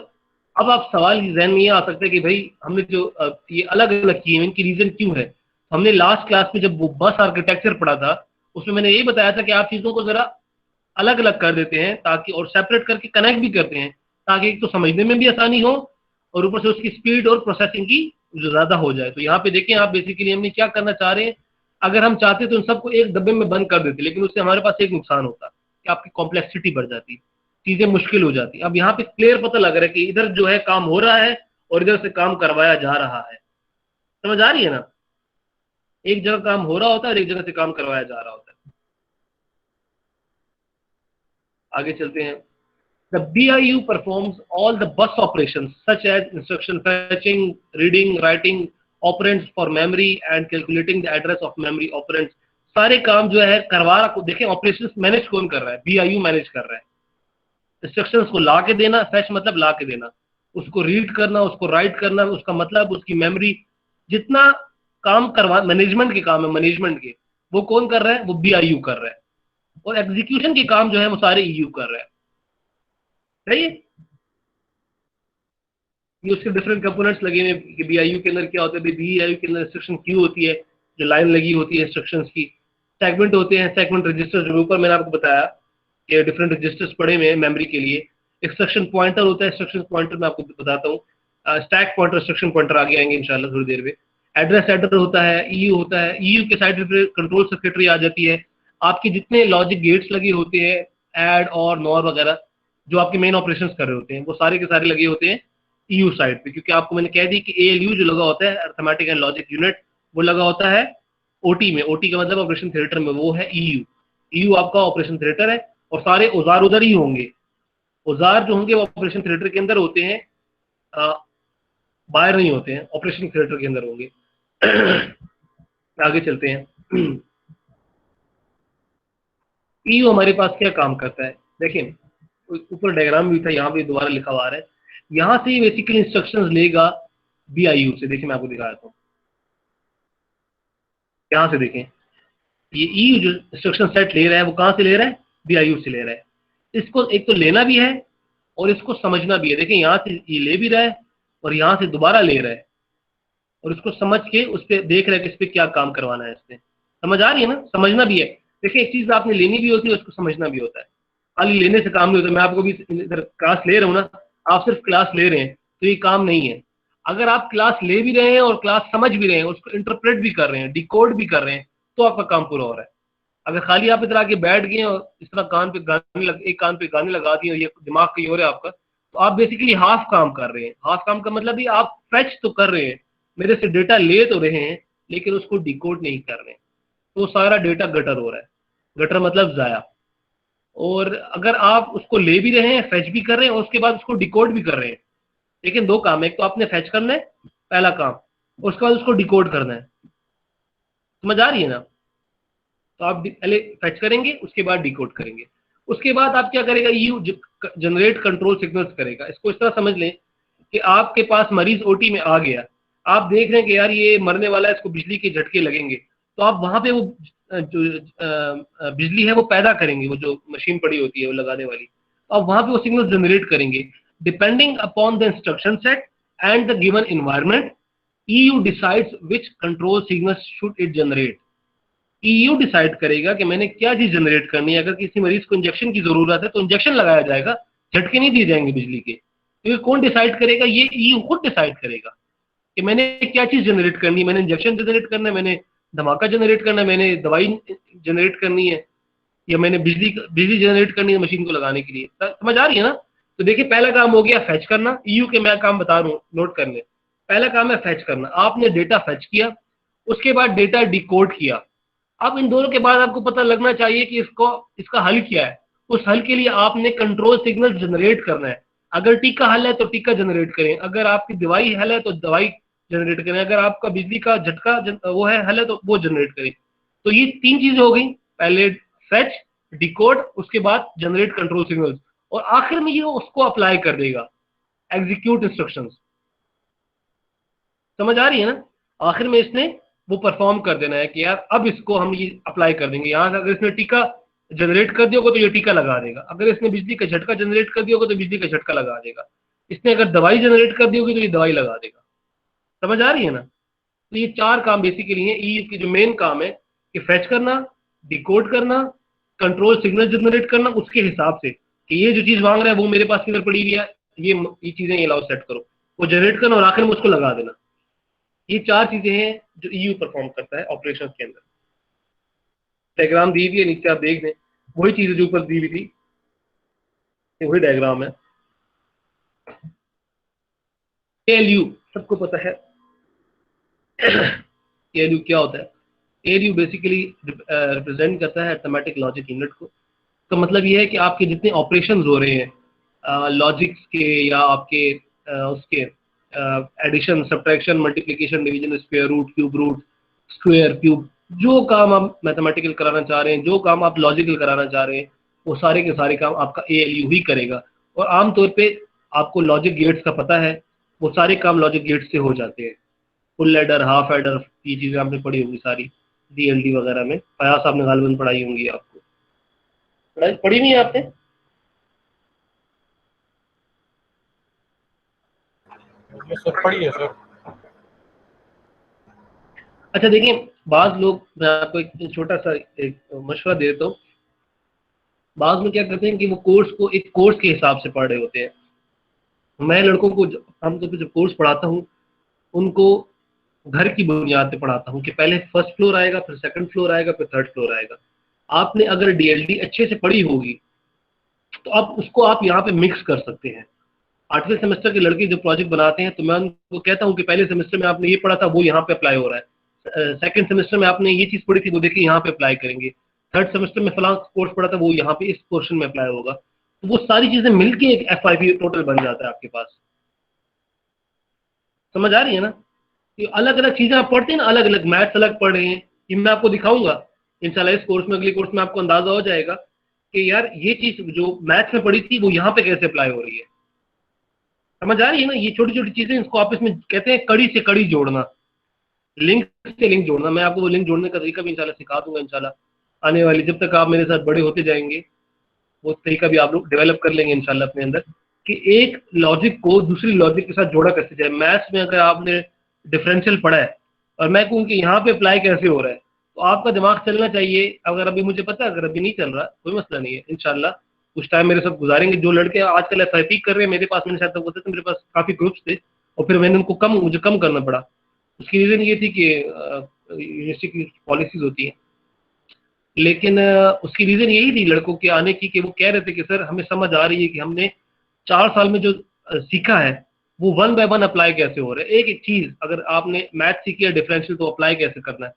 अब आप सवाल जहन में ये आ सकता है कि भाई हमने जो ये अलग अलग किए हैं, इनकी रीजन क्यों है? हमने लास्ट क्लास में जब वो बस आर्किटेक्चर पढ़ा था, उसमें मैंने ये बताया था कि आप चीज़ों को ज़रा अलग अलग कर देते हैं ताकि, और सेपरेट करके कनेक्ट भी करते हैं ताकि एक तो समझने में भी आसानी हो और ऊपर से उसकी स्पीड और प्रोसेसिंग की जो ज़्यादा हो जाए। तो यहाँ पे देखें आप, बेसिकली हमने क्या करना चाह रहे हैं, अगर हम चाहते तो इन सबको एक डब्बे में बंद कर देते, लेकिन उससे हमारे पास एक नुकसान होता कि आपकी कॉम्प्लेक्सिटी बढ़ जाती, चीज़ें मुश्किल हो जाती। अब यहाँ पे क्लियर पता लग रहा है कि इधर जो है काम हो रहा है और इधर से काम करवाया जा रहा है। समझ आ रही है ना? एक जगह काम हो रहा होता है और एक जगह से काम करवाया जा रहा होता है। आगे चलते हैं। The BIU performs all the bus operations such as instruction fetching, reading, writing, operands for memory and calculating the address of memory operands। सारे काम जो है करवा रहा, देखें ऑपरेशंस मैनेज कौन कर रहा है? BIU मैनेज कर रहा है। इंस्ट्रक्शंस को ला के देना, फैच मतलब ला के देना, उसको रीड करना, उसको राइट करना, उसका मतलब उसकी मेमोरी, जितना काम करवा मैनेजमेंट के काम है, मैनेजमेंट के, वो कौन कर रहा है? वो BIU कर रहा है। और एग्जीक्यूशन के काम जो है वो सारे EU कर रहा है। सही है? ये उसके डिफरेंट कंपोनेंट्स लगे हुए कि BIU के अंदर क्या होता है। BIU के अंदर इंस्ट्रक्शन क्यू होती है, जो लाइन लगी होती है इंस्ट्रक्शंस की। सेगमेंट होते हैं, सेगमेंट रजिस्टर, जो ऊपर मैंने आपको बताया कि डिफरेंट रजिस्टर्स पड़े हुए हैं मेमोरी के लिए। इंस्ट्रक्शन पॉइंटर होता है, इंस्ट्रक्शन पॉइंटर मैं आपको बताता हूँ। स्टैक पॉइंटर, इंस्ट्रक्शन पॉइंटर आगे आएंगे इंशाल्लाह थोड़ी देर में। एड्रेस एडर होता है, EU होता है। EU के साइड पे कंट्रोल सर्किटरी आ जाती है। आपके जितने लॉजिक गेट्स लगे होते हैं, ऐड और नॉर वगैरह, जो आपके मेन ऑपरेशंस कर रहे होते हैं, वो सारे के सारे लगे होते हैं EU साइड पे। क्योंकि आपको मैंने कह दी कि ALU जो लगा होता है, अर्थमेटिक एंड लॉजिक यूनिट, वो लगा होता है OT में। OT का मतलब ऑपरेशन थिएटर में, वो है EU आपका ऑपरेशन थिएटर है। और सारे औजार उधर ही होंगे। औजार जो होंगे वो ऑपरेशन थिएटर के अंदर होते हैं, बाहर नहीं होते हैं, ऑपरेशन थिएटर के अंदर होंगे। आगे चलते हैं। EU हमारे पास क्या काम करता है? देखें ऊपर डायग्राम भी था, यहाँ पे दोबारा लिखा हुआ है। यहाँ से बेसिकली इंस्ट्रक्शंस लेगा BIU से। देखिए मैं आपको दिखा देता हूँ, यहाँ से देखें, ये EU जो इंस्ट्रक्शन सेट ले रहा है वो कहाँ से ले रहा है? BIU से ले रहा है। इसको एक तो लेना भी है और इसको समझना भी है। देखिए यहाँ से ये ले भी रहा है और यहाँ से दोबारा ले रहा है, और इसको समझ के उस पर देख रहा है कि इस पर क्या काम करवाना है इससे। समझ आ रही है ना? समझना भी है। देखिए एक चीज आपने लेनी भी होती है, उसको समझना भी होता है। खाली लेने से काम नहीं होता। मैं आपको भी इधर क्लास ले रहा हूँ ना, आप सिर्फ क्लास ले रहे हैं तो ये काम नहीं है। अगर आप क्लास ले भी रहे हैं और क्लास समझ भी रहे हैं, उसको इंटरप्रेट भी कर रहे हैं, डिकोड भी कर रहे हैं, तो आपका काम पूरा हो रहा है। अगर खाली आप इधर आके बैठ गए और इस तरह कान पे गाने एक कान पे गाने लगा दिए और ये दिमाग कहीं हो रहा है आपका, तो आप बेसिकली हाफ काम कर रहे हैं। हाफ काम का मतलब भी आप फेच तो कर रहे हैं, मेरे से डेटा ले तो रहे हैं, लेकिन उसको डिकोड नहीं कर रहे हैं, तो सारा डेटा गटर हो रहा है। गटर मतलब जाया। और अगर आप उसको ले भी रहे हैं, फेच भी कर रहे हैं, और उसके बाद उसको डिकोड भी कर रहे हैं, लेकिन दो काम है, एक तो आपने फेच करना है पहला काम, उसके बाद उसको डिकोड करना है। समझ आ रही है ना? तो आप पहले फेच करेंगे, उसके बाद डिकोड करेंगे, उसके बाद आप क्या करेगा? EU जनरेट कंट्रोल सिग्नल्स करेगा। इसको इस तरह समझ लें कि आपके पास मरीज OT में आ गया, आप देख रहे हैं कि यार ये मरने वाला है, इसको बिजली के झटके लगेंगे, तो आप वहां पे वो जो बिजली है वो पैदा करेंगे, वो जो मशीन पड़ी होती है वो लगाने वाली, तो आप वहां पे वो सिग्नल जनरेट करेंगे। Depending upon the instruction set and the given environment, EU decides which control signals should it generate. EU decide करेगा कि मैंने क्या चीज जनरेट करनी है। अगर किसी मरीज को इंजेक्शन की जरूरत है तो इंजेक्शन लगाया जाएगा, झटके नहीं दिए जाएंगे बिजली के। तो ये कौन डिसाइड करेगा? ये EU खुद डिसाइड करेगा कि मैंने क्या चीज जनरेट करनी है। मैंने इंजेक्शन जनरेट करना है, मैंने धमाका जनरेट करना है, मैंने दवाई जनरेट करनी है, या मैंने बिजली जनरेट करनी है मशीन को लगाने के लिए। समझ आ रही है ना? तो देखिए पहला काम हो गया फैच करना। EU के मैं काम बता रहा हूँ, नोट कर ले। पहला काम है फैच करना। आपने डेटा फैच किया, उसके बाद डेटा डिकोड किया। अब इन दोनों के बाद आपको पता लगना चाहिए कि इसका हल क्या है। उस हल के लिए आपने कंट्रोल सिग्नल जनरेट करना है। अगर टी का हल है तो टी का जनरेट करें, अगर आपकी दवाई हल है तो दवाई जनरेट करें, अगर आपका बिजली का झटका वो है हल है तो वो जनरेट करें। तो ये तीन चीजें हो गई, पहले फेच, डिकोड, उसके बाद जनरेट कंट्रोल सिग्नल्स, और आखिर में ये उसको अप्लाई कर देगा, एग्जीक्यूट इंस्ट्रक्शंस। समझ आ रही है ना? आखिर में इसने वो परफॉर्म कर देना है कि यार अब इसको हम ये अप्लाई कर देंगे। यहाँ से अगर इसने टीका जनरेट कर दिया होगा तो ये टीका लगा देगा, अगर इसने बिजली का झटका जनरेट कर दिया होगा तो बिजली का झटका लगा देगा, इसने अगर दवाई जनरेट कर दी होगी तो ये दवाई लगा देगा। समझ आ रही है ना? तो ये 4 काम बेसिकली हैं ईयू के जो मेन काम है कि फेच करना, डिकोड करना, कंट्रोल सिग्नल जनरेट करना उसके हिसाब से कि ये जो चीज मांग रहा है वो मेरे पास किधर पड़ी हुई है, ये चीजें ये लाओ सेट करो, वो जनरेट करना और आखिर में उसको लगा देना। ये 4 चीजें हैं जो ईयू परफॉर्म करता है ऑपरेशन के अंदर। डायग्राम दी हुई है नीचे, आप देख दें, वही चीजें जो ऊपर दी हुई थी वही डायग्राम है। एएलयू सबको पता है एएलयू क्या होता है। एएलयू बेसिकली रिप्रेजेंट करता है अरिथमेटिक लॉजिक यूनिट को। तो मतलब ये है कि आपके जितने ऑपरेशंस हो रहे हैं लॉजिक्स के या आपके उसके addition, subtraction, multiplication, division, square root, cube root, square, cube, जो काम आप मैथमेटिकल कराना चाह रहे हैं, जो काम आप लॉजिकल कराना चाह रहे हैं, वो सारे के सारे काम आपका एएलयू ही करेगा। और आमतौर पे आपको लॉजिक गेट्स का पता है, वो सारे काम लॉजिक गेट्स से हो जाते हैं। फुल एडर, हाफ एडर, ये चीजें आपने पढ़ी होंगी सारी, डीएलडी वगैरह में फयाज साहब ने गालिबन पढ़ाई होंगी, आपको पढ़ी नहीं है आपने? ये सर पढ़िए सर। अच्छा देखिए, बाज लोग, मैं आपको एक छोटा सा एक मशवरा दे देता हूँ। बाज लोग क्या करते हैं कि वो कोर्स को एक कोर्स के हिसाब से पढ़ रहे होते हैं। मैं लड़कों को आमतौर पर जब कोर्स पढ़ाता हूँ उनको घर की बुनियाद पे पढ़ाता हूँ कि पहले फर्स्ट फ्लोर आएगा, फिर सेकंड फ्लोर आएगा, फिर थर्ड फ्लोर आएगा। आपने अगर डीएलडी अच्छे से पढ़ी होगी तो आप उसको आप यहाँ पे मिक्स कर सकते हैं। 8वें सेमेस्टर के लड़के जो प्रोजेक्ट बनाते हैं तो मैं उनको कहता हूँ कि पहले सेमेस्टर में आपने ये पढ़ा था वो यहाँ पे अप्लाई हो रहा है, सेकंड सेमेस्टर में आपने ये चीज पढ़ी थी वो देखिए यहाँ पे अप्लाई करेंगे, थर्ड सेमेस्टर में फलां कोर्स पढ़ा था वो यहाँ पे इस पोर्शन में अप्लाई होगा। तो वो सारी चीजें मिलके एक एफआईपी टोटल बन जाता है आपके पास। समझ आ रही है ना? ये अलग अलग चीजें आप पढ़ते हैं ना, अलग अलग मैथ्स अलग पढ़ रहे हैं, ये मैं आपको दिखाऊंगा इंशाल्लाह इस कोर्स में, अगले कोर्स में आपको अंदाजा हो जाएगा कि यार ये चीज जो मैथ्स में पढ़ी थी वो यहाँ पे कैसे अप्लाई हो रही है। समझ आ रही है ना? ये छोटी छोटी चीजें, इसको आप इसमें कहते हैं कड़ी से कड़ी जोड़ना, लिंक से लिंक जोड़ना। मैं आपको वो लिंक जोड़ने का तरीका भी इंशाल्लाह सिखा दूंगा इंशाल्लाह आने वाली, जब तक आप मेरे साथ बड़े होते जाएंगे वो तरीका भी आप लोग डेवलप कर लेंगे इंशाल्लाह अपने अंदर कि एक लॉजिक को दूसरी लॉजिक के साथ जोड़ा कैसे जाए। मैथ्स में अगर आपने डिफरेंशियल पढ़ा है और मैं कहूँ कि यहाँ पे अप्लाई कैसे हो रहा है तो आपका दिमाग चलना चाहिए। अगर अभी मुझे पता है, अगर अभी नहीं चल रहा कोई मसला नहीं है, इंशाल्लाह कुछ टाइम मेरे साथ गुजारेंगे। जो लड़के आजकल एफआईपी कर रहे हैं मेरे पास, मैंने शायद तक होते थे, मेरे पास काफी ग्रुप्स थे और फिर मैंने उनको मुझे कम करना पड़ा। उसकी रीजन ये थी कि यूनिवर्सिटी की पॉलिसीज होती है, लेकिन उसकी रीजन यही थी लड़कों के आने की कि वो कह रहे थे कि सर हमें समझ आ रही है कि हमने 4 साल में जो सीखा है वो 1 बाय 1 अप्लाई कैसे हो रहा है। एक एक चीज, अगर आपने मैथ सीखी है डिफरेंशियल तो अप्लाई कैसे करना है।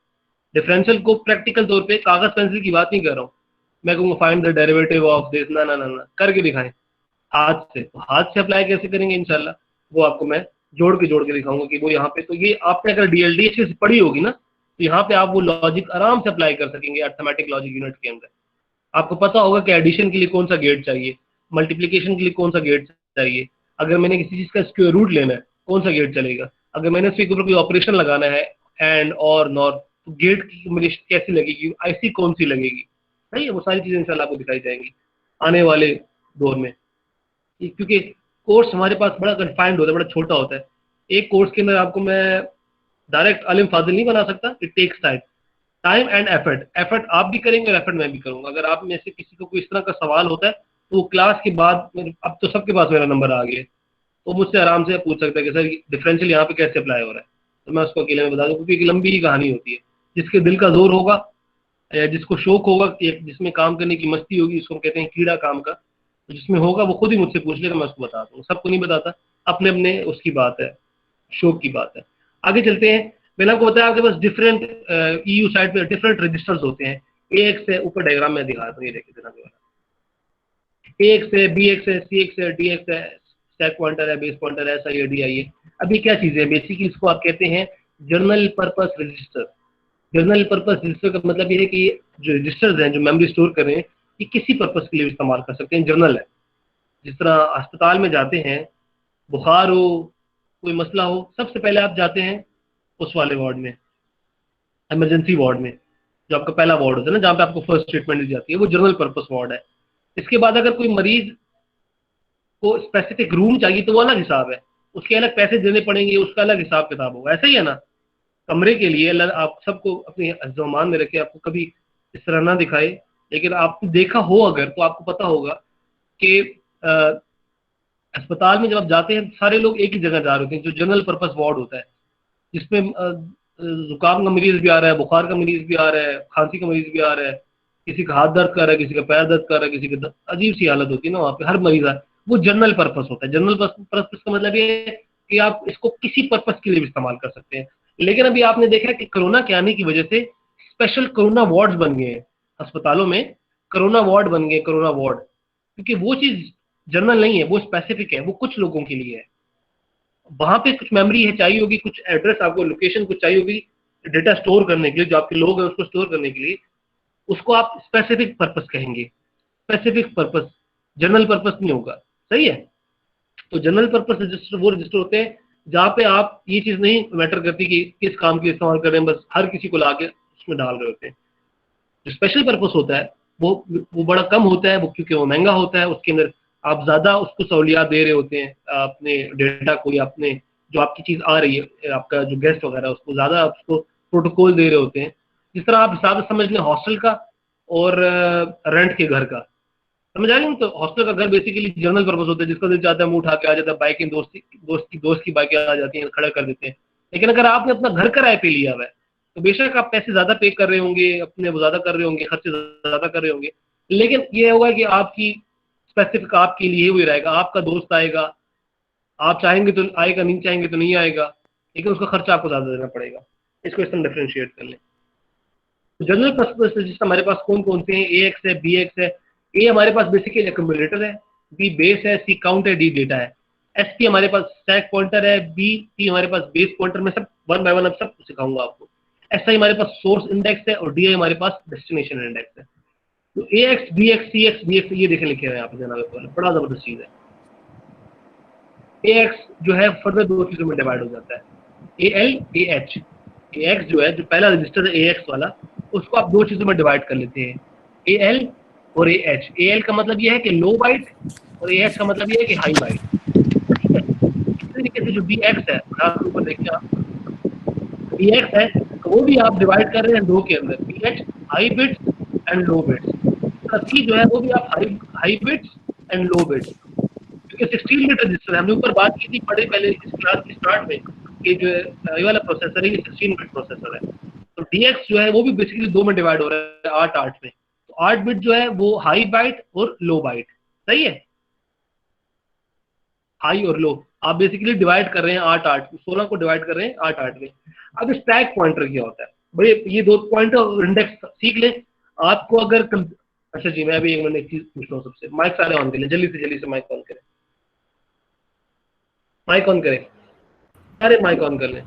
डिफरेंशियल को प्रैक्टिकल तौर पे कागज पेंसिल की बात नहीं कर रहा हूँ, मैं कहूँगा find the derivative of this, ना ना ना ना करके दिखाएं हाथ से। तो हाथ से अप्लाई कैसे करेंगे इंशाल्लाह वो आपको मैं जोड़ के दिखाऊंगा कि वो यहाँ पे, तो ये आपने अगर डीएलडी अच्छे से पढ़ी होगी ना तो यहाँ पे आप वो लॉजिक आराम से अप्लाई कर सकेंगे अरिथमेटिक लॉजिक यूनिट के अंदर। आपको पता होगा कि एडिशन के लिए कौन सा गेट चाहिए, मल्टीप्लिकेशन के लिए कौन सा गेट चाहिए, अगर मैंने किसी चीज का स्क्वायर रूट लेना है कौन सा गेट चलेगा, अगर मैंने उसके ऊपर कोई ऑपरेशन लगाना है एंड और नॉर तो गेट की कॉम्बिनेशन कैसी लगेगी, आईसी कौन सी लगेगी, सही है। वो सारी चीजें इंशाल्लाह आपको दिखाई जाएंगी आने वाले दौर में, क्योंकि कोर्स हमारे पास बड़ा कन्फाइंड होता है, बड़ा छोटा होता है। एक कोर्स के अंदर आपको मैं डायरेक्ट आलिम फाजिल नहीं बना सकता, it takes time and effort आप भी करेंगे और एफर्ट मैं भी करूंगा। अगर आप में से किसी को कोई इस तरह का सवाल होता है तो वो क्लास के बाद, अब तो सबके पास मेरा नंबर आ गया, तो मुझसे आराम से पूछ सकता है कि सर डिफरेंशियल यहाँ पे कैसे अप्लाई हो रहा है, तो मैं उसको अकेले में बता दूँ, क्योंकि एक लंबी ही कहानी होती है। जिसके दिल का जोर होगा या जिसको शौक होगा, जिसमें काम करने की मस्ती होगी, इसको कहते हैं कीड़ा काम का, तो जिसमें होगा वो खुद ही मुझसे पूछ लेगा, मैं उसको बताता हूँ। सबको नहीं बताता, अपने अपने उसकी बात है, शौक की बात है। आगे चलते हैं। मैंने आपको बताया आपके पास डिफरेंट ईयू साइड पे डिफरेंट रजिस्टर्स होते हैं। AX है, ऊपर डायग्राम में दिखा रहा हूँ, ये देखिए जनाब, AX है, BX है, CX है, DX है, स्टैक पॉइंटर है, बेस पॉइंटर है, SI है, DI है। अभी क्या चीजें है बेसिकली, इसको आप कहते हैं journal purpose register. Journal purpose register का मतलब ये है कि जो रजिस्टर्स हैं जो मेमोरी स्टोर कर रहे हैं ये किसी पर्पस के लिए इस्तेमाल कर सकते हैं, जर्नल है। जिस तरह अस्पताल में जाते हैं, बुखार हो, कोई मसला हो, सबसे पहले आप जाते हैं उस वाले वार्ड में, इमरजेंसी वार्ड में, जो आपका पहला वार्ड होता है ना, जहाँ पे आपको फर्स्ट ट्रीटमेंट दी जाती है, वो जनरल पर्पस वार्ड है। इसके बाद अगर कोई मरीज को स्पेसिफिक रूम चाहिए तो वो अलग हिसाब है, उसके अलग पैसे देने पड़ेंगे, उसका अलग हिसाब किताब होगा। ऐसा ही है ना, कमरे के लिए आप सबको अपने ज़मान में रखे, आपको कभी इस तरह ना दिखाए, लेकिन आपने देखा हो अगर तो आपको पता होगा कि अस्पताल में जब आप जाते हैं सारे लोग एक ही जगह जा रहे होते हैं, जो जनरल पर्पस वार्ड होता है, जिसमें जुकाम का मरीज भी आ रहा है, बुखार का मरीज भी आ रहा है, खांसी का मरीज भी आ रहा है, किसी का हाथ दर्द कर रहा है, किसी का पैर दर्द कर रहा है, किसी का अजीब सी हालत होती है ना वहाँ पे, हर मरीज है, वो जनरल पर्पस होता है। जनरल पर्पस का मतलब ये है कि आप इसको किसी पर्पस के लिए भी इस्तेमाल कर सकते हैं। लेकिन अभी आपने देखा कि कोरोना के आने की वजह से स्पेशल कोरोना वार्ड्स बन गए हैं अस्पतालों में, कोरोना वार्ड बन गए, कोरोना वार्ड, क्योंकि वो चीज जनरल नहीं है, वो स्पेसिफिक है, वो कुछ लोगों के लिए है। वहां पे कुछ मेमोरी है चाहिए होगी, कुछ एड्रेस आपको, लोकेशन कुछ चाहिए होगी डेटा स्टोर करने के लिए, जो आपके लोग हैं उसको स्टोर करने के लिए, उसको आप स्पेसिफिक पर्पस कहेंगे। स्पेसिफिक पर्पस, जनरल पर्पस नहीं होगा, सही है। तो जनरल पर्पस रजिस्टर वो रजिस्टर होते हैं जहाँ पे आप ये चीज नहीं मैटर करती कि किस काम के लिए इस्तेमाल कर रहे हैं, बस हर किसी को लाके उसमें डाल रहे होते हैं। जो स्पेशल पर्पस होता है वो बड़ा कम होता है, वो क्योंकि वो महंगा होता है, उसके अंदर आप ज्यादा उसको सहूलियात दे रहे होते हैं अपने डेटा को, या अपने जो आपकी चीज आ रही है, आपका जो गेस्ट वगैरह, उसको ज्यादा आप उसको प्रोटोकॉल दे रहे होते हैं। जिस तरह आप हिसाब से समझ लें हॉस्टल का और रेंट के घर का, समझ आ रही हूँ। तो हॉस्टल का घर बेसिकली जनरल पर्पस होता है, जिसका दिल चाहता है मुंह उठा के आ जाता है, बाइकें दोस्त की बाइकें आ जाती हैं, खड़ा कर देते हैं। लेकिन अगर आपने अपना घर किराए पे लिया हुआ है तो बेशक आप पैसे ज्यादा पे कर रहे होंगे, अपने वो ज्यादा कर रहे होंगे, खर्चे ज्यादा कर रहे होंगे, लेकिन ये होगा कि आपकी स्पेसिफिक आपके लिए वही रहेगा। आपका दोस्त आएगा, आप चाहेंगे तो आएगा, नहीं चाहेंगे तो नहीं आएगा, लेकिन उसका खर्चा आपको ज्यादा देना पड़ेगा। इसको इस तरह डिफ्रेंशिएट कर लें। जनरल पर्पस रजिस्टर हमारे पास कौन कौन से हैं? AX है, BX है। ए हमारे पास बेसिकली एक्यूमुलेटर है, बी बेस है, सी काउंट है, डी डेटा है। SP हमारे पास स्टैक पॉइंटर है, BT हमारे पास बेस पॉइंटर। में सब वन बाय वन अब सब सिखाऊंगा आपको। SI हमारे पास सोर्स इंडेक्स है और DI हमारे पास डेस्टिनेशन इंडेक्स है। तो AX, BX, CX, BX ये देखे लिखे हैं यहाँ पे जनाब, बड़ा जबरदस्त चीज है। AX जो है फर्दर दो चीजों में डिवाइड हो जाता है, AL, AH। AX जो है, जो पहला रजिस्टर है AX वाला, उसको आप दो चीजों में डिवाइड कर लेते हैं, AL और AH। AL का मतलब यह है कि लो बाइट और AH का मतलब यह है कि हाई बाइट। ठीक है, इस तरीके से जो BX है, आप ऊपर देखिए, आप BX है तो वो भी आप डिवाइड कर रहे हैं दो के अंदर, BH high bits and low bits. C जो है वो भी आप high bits and low bits, क्योंकि 16 बिट रजिस्टर है। हमने ऊपर बात की थी पढ़े पहले इस क्लास के स्टार्ट में कि जो ये वाला प्रोसेसर है ये 16 बिट प्रोसेसर है। तो DX जो है वो भी बेसिकली दो में डिवाइड हो रहा है, 8-8 में। तो 8 बिट जो है वो हाई बाइट और लो बाइट, सही है, हाई और लो आप बेसिकली डिवाइड कर रहे हैं 8-8, 16 को डिवाइड कर रहे हैं 8-8 में। अब स्टैक पॉइंटर क्या होता है? भाई ये दो पॉइंटर और इंडेक्स सीख लें आपको। अगर अच्छा जी, मैं अभी एक मिनट एक चीज पूछ रहा हूँ सबसे, माइक सारे ऑन करें, जल्दी से माइक ऑन करें, माइक ऑन करें, सारे माइक ऑन कर लें।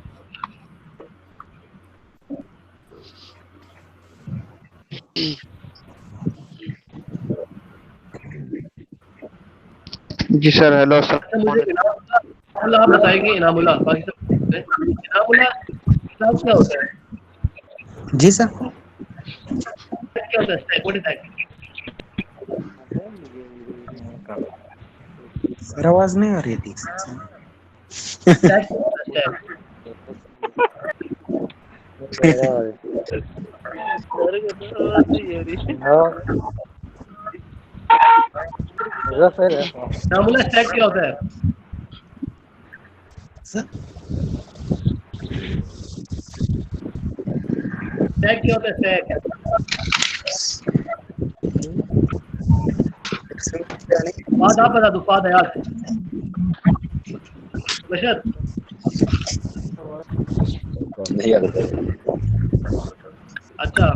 जी सर, हेलो सर। अच्छा, मुझे इनामुल्लाह आप बताएंगे, इनामुल्लाह बाकी सब इनामुल्लाह क्या होता है? जी सर। क्या होता है stack? What is that? Sir आवाज नहीं आ रही थी। स्टैक इनामुल्लाह स्टैक क्या होता है? सर स्टैक क्या होता है? स्टैक फाद आप बता दो, फाद हयात बशर नहीं आता। अच्छा,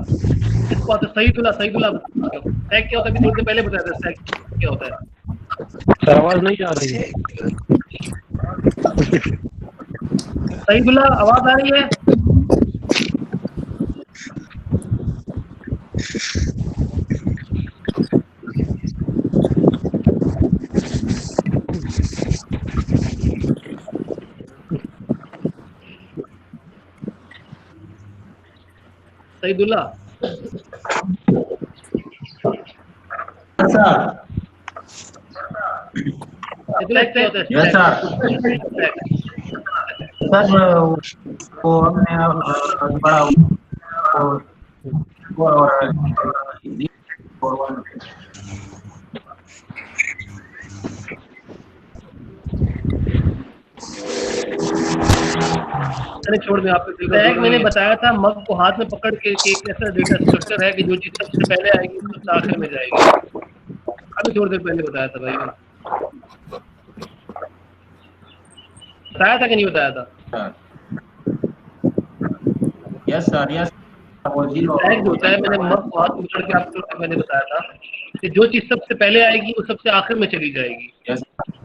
इसको आता सईदुल्लाह स्टैक क्या होता है? अभी थोड़ी देर पहले बताया था स्टैक क्या होता है। सर आवाज नहीं आ रही है। सईदुल्लाह आवाज आ रही है? सईदुल्ला स्टैक क्या होता है? यस स्टैक सर वो हमने बड़ा अरे छोड़ दे आपको। स्टैक मैंने बताया था मग को हाथ में पकड़ के एक ऐसा डेटा स्ट्रक्चर है कि जो चीज सबसे पहले आएगी सबसे आखिर में जाएगी। अभी थोड़ी देर पहले बताया था भाई, बताया था कि नहीं बताया था? यस सर यस वो जीरो स्टैक जो होता है, मैंने मग को हाथ में पकड़ के आपको मैंने बताया था कि जो चीज सबसे पहले आएगी वो सबसे आखिर में चली जाएगी। यस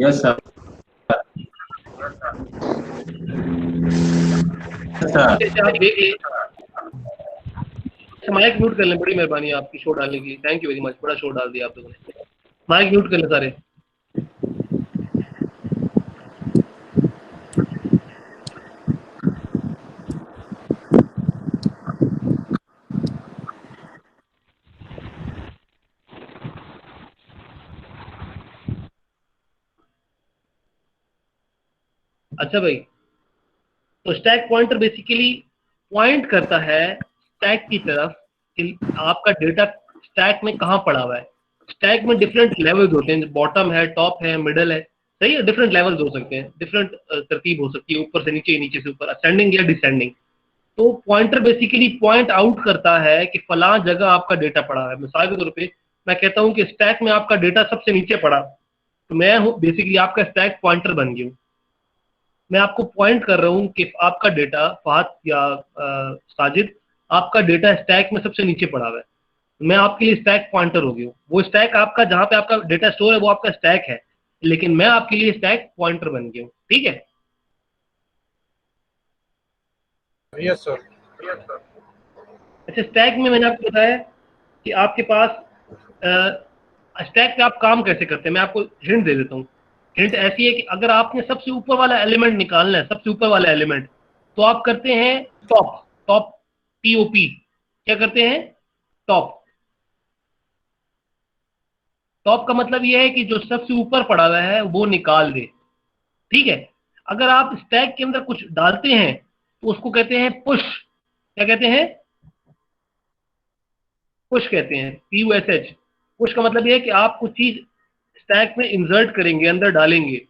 यस सर सर जैसे आप देख लें, माइक म्यूट कर लें, बड़ी मेहरबानी आपकी शो डालने की, थैंक यू वेरी मच, बड़ा शो डाल दिया आप लोगों ने। माइक म्यूट कर लें सारे। अच्छा भाई, तो स्टैक पॉइंटर बेसिकली पॉइंट करता है स्टैक की तरफ कि आपका डेटा स्टैक में कहाँ पड़ा हुआ है। स्टैक में डिफरेंट लेवल्स होते हैं, बॉटम है, टॉप है, मिडल है, सही है, डिफरेंट लेवल्स हो सकते हैं, डिफरेंट तरतीब हो सकती है, ऊपर से नीचे, नीचे से ऊपर, असेंडिंग या डिसेंडिंग। तो पॉइंटर बेसिकली पॉइंट आउट करता है कि फलां जगह आपका डेटा पड़ा है। मिसाल के तौर पे मैं कहता हूँ कि स्टैक में आपका डेटा सबसे नीचे पड़ा, तो मैं हूँ बेसिकली आपका स्टैक पॉइंटर बन गया हूँ। मैं आपको पॉइंट कर रहा हूँ कि आपका डेटा फहद या साजिद, आपका डेटा स्टैक में सबसे नीचे पड़ा हुआ है, मैं आपके लिए स्टैक पॉइंटर हो गया हूँ। वो स्टैक आपका जहाँ पे आपका डेटा स्टोर है वो आपका स्टैक है, लेकिन मैं आपके लिए स्टैक पॉइंटर बन गया हूँ। ठीक है? Yes sir. अच्छा, स्टैक में मैंने आपको बताया कि आपके पास स्टैक पे आप काम कैसे करते हैं। मैं आपको हिंट दे देता हूँ। हिंट ऐसी है कि अगर आपने सबसे ऊपर वाला एलिमेंट निकालना है, सबसे ऊपर वाला एलिमेंट, तो आप करते हैं टॉप। टॉप TOP, क्या करते हैं? टॉप। टॉप का मतलब यह है कि जो सबसे ऊपर पड़ा हुआ है वो निकाल दे। ठीक है? अगर आप स्टैक के अंदर कुछ डालते हैं तो उसको कहते हैं पुश। क्या कहते हैं? पुश कहते हैं, PUSH। पुश का मतलब यह है कि आप कुछ चीज स्टैक में इंसर्ट करेंगे, अंदर डालेंगे।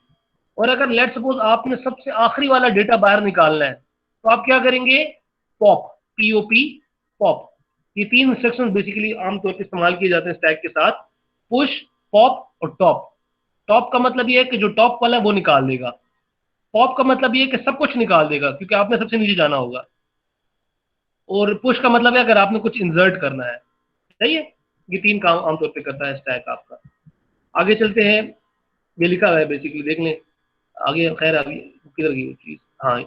और अगर लेट सपोज आपने सबसे आखिरी वाला डेटा बाहर निकालना है तो आप क्या करेंगे? Pop, POP, pop. ये तीन इंस्ट्रक्शंस बेसिकली आमतौर पर इस्तेमाल किए जाते हैं स्टैक के साथ, पुश, पॉप और टॉप। टॉप का मतलब ये है कि जो टॉप वाला है वो निकाल देगा। पॉप का मतलब ये है कि सब कुछ निकाल देगा क्योंकि आपने सबसे नीचे जाना होगा। और पुश का मतलब है अगर आपने कुछ इंसर्ट करना है। सही है? ये तीन काम आमतौर पे करता है स्टैक आपका। आगे चलते हैं, ये लिखा हुआ है बेसिकली, देख लें आगे। खैर अभी किधर गई वो चीज? हाँ,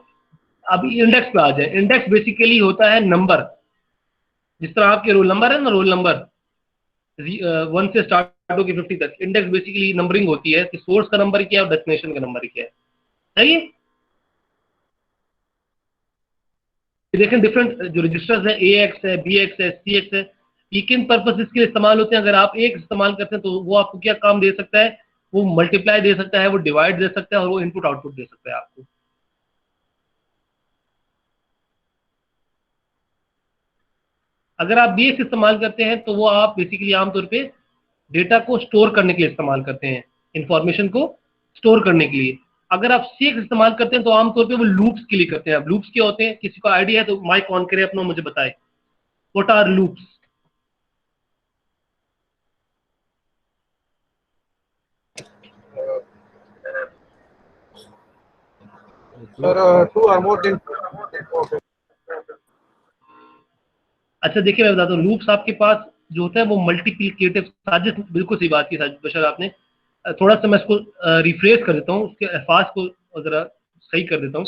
अभी इंडेक्स पे आ जाए। इंडेक्स बेसिकली होता है नंबर। जिस तरह आपके रोल नंबर है ना, रोल नंबर 1 से स्टार्ट होकर 50 तक, इंडेक्स बेसिकली नंबरिंग होती है कि सोर्स का नंबर क्या है और डेस्टिनेशन का नंबर क्या है। सही है? देखें डिफरेंट जो रजिस्टर्स है, AX है, BX है, CX है, ये किन पर्पसेस के लिए इस्तेमाल होते हैं। अगर आप एक इस्तेमाल करते हैं तो वो आपको क्या काम दे सकता है? वो मल्टीप्लाई दे सकता है, वो डिवाइड दे सकता है और वो इनपुट आउटपुट दे सकता है आपको। अगर आप BX इस्तेमाल करते हैं तो वो आप बेसिकली आमतौर पे डेटा को स्टोर करने के लिए इस्तेमाल करते हैं, इंफॉर्मेशन को स्टोर करने के लिए। अगर आप CX इस्तेमाल करते हैं तो आमतौर पे वो लूप्स के लिए करते हैं। अब लूप्स क्या होते हैं, किसी को आइडिया है तो माइक ऑन करे अपना, मुझे बताए what are loops. Sir 2 or more than। अच्छा देखिए, मैं बताता हूँ, लूप्स आपके पास जो होता है वो मल्टीप्लिकेटिव। साजिद बिल्कुल सही बात की साजिद बशर आपने। थोड़ा सा मैं इसको रिफ्रेश कर देता हूँ, उसके अल्फाज को जरा सही कर देता हूँ।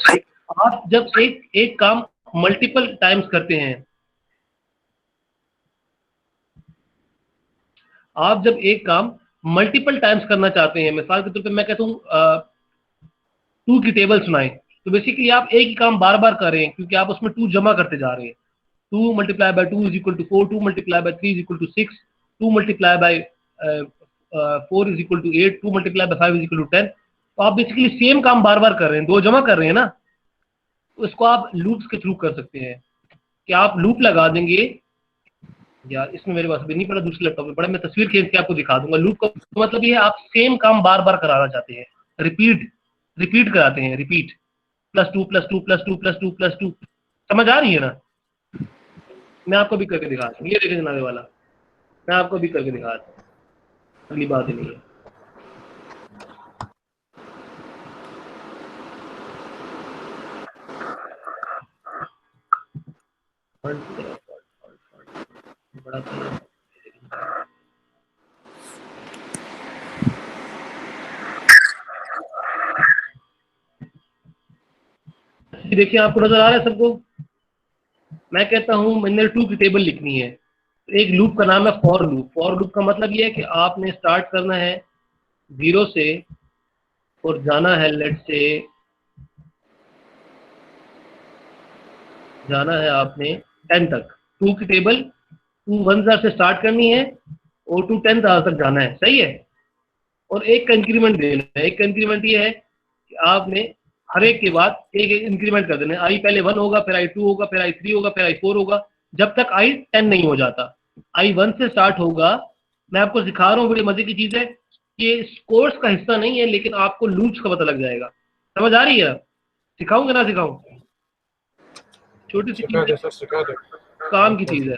आप जब एक काम मल्टीपल टाइम्स करते हैं, आप जब एक काम मल्टीपल टाइम्स करना चाहते हैं, मिसाल के तौर पे मैं कहता हूँ 2 की टेबल सुनाएं, तो बेसिकली आप एक ही काम बार बार कर रहे हैं क्योंकि आप उसमें 2 जमा करते जा रहे हैं। 2 multiply by 2 is equal to 4, 2 multiply by 3 is equal to 6, 2 multiply by 4 is equal to 8, 2 multiply by 5 is equal to 10। तो आप बेसिकली सेम काम बार बार कर रहे हैं, 2 जमा कर रहे हैं ना। तो इसको आप लूप्स के थ्रू कर सकते हैं कि आप लूप लगा देंगे। यार इसमें मेरे पास भी नहीं पड़ा, दूसरे लैपटॉप में पड़ा, मैं तस्वीर खींच के आपको दिखा दूंगा। लूप का मतलब ये है आप सेम काम बार बार कराना चाहते हैं, रिपीट कराते हैं, रिपीट +2 +2 +2 +2 +2। समझ आ रही है ना? मैं आपको भी करके दिखा दूँ, ये देखें जनाबे वाला, मैं आपको भी करके दिखा दूँ, अगली बात ही नहीं है। बड़ा देखिए आपको नजर आ रहा है सबको? मैं कहता हूं मैंने 2 की टेबल लिखनी है। एक लूप का नाम है फॉर लूप। फॉर लूप का मतलब ये है कि आपने स्टार्ट करना है 0 से और जाना है लेट से, जाना है आपने 10 तक। 2 की टेबल 2 1000 से स्टार्ट करनी है और 2 10,000 तक जाना है, सही है। और एक का इंक्रीमेंट देना है। एक का इंक्रीमेंट ये है कि आपने हर एक के बाद एक एक इंक्रीमेंट कर देना है। आई पहले 1 होगा, फिर आई 2 होगा, फिर आई 3 होगा, फिर आई 4 होगा, जब तक आई 10 नहीं हो जाता। आई 1 से स्टार्ट होगा। मैं आपको सिखा रहा हूँ, बड़ी मजे की चीज है, ये कोर्स का हिस्सा नहीं है लेकिन आपको लूप्स का पता लग जाएगा। समझ आ रही है? सिखाऊंगा ना सिखाऊं? छोटी सी चीज है, सिखा दे। काम की चीज है।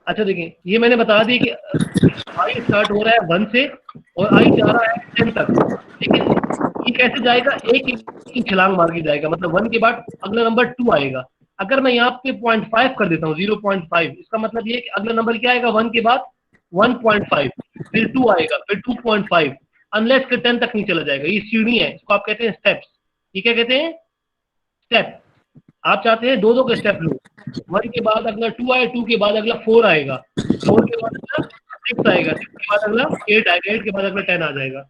अच्छा देखें, ये मैंने बता दी कि आई स्टार्ट हो रहा है 1 से और आई जा रहा है 10 तक, लेकिन ये कैसे जाएगा? एक एक छलांग मार के जाएगा। मतलब 1 के बाद अगला नंबर 2 आएगा। अगर मैं यहाँ पे 0.5 कर देता हूँ, 0.5, इसका मतलब ये है कि अगला नंबर क्या आएगा? 1 के बाद 1.5, फिर 2 आएगा, फिर 2.5, अनलेस के 10 तक नहीं चला जाएगा। ये सीढ़ी है, इसको आप कहते हैं स्टेप्स। ये क्या कहते हैं? स्टेप। आप चाहते हैं 2 के स्टेप लो। 1 के बाद अगला 2 आए, 2 के बाद अगला 4 आएगा, 4 के बाद अगला 6 आएगा, 6 के बाद अगला 8 आएगा, 8 के बाद अगला 10 आ जाएगा।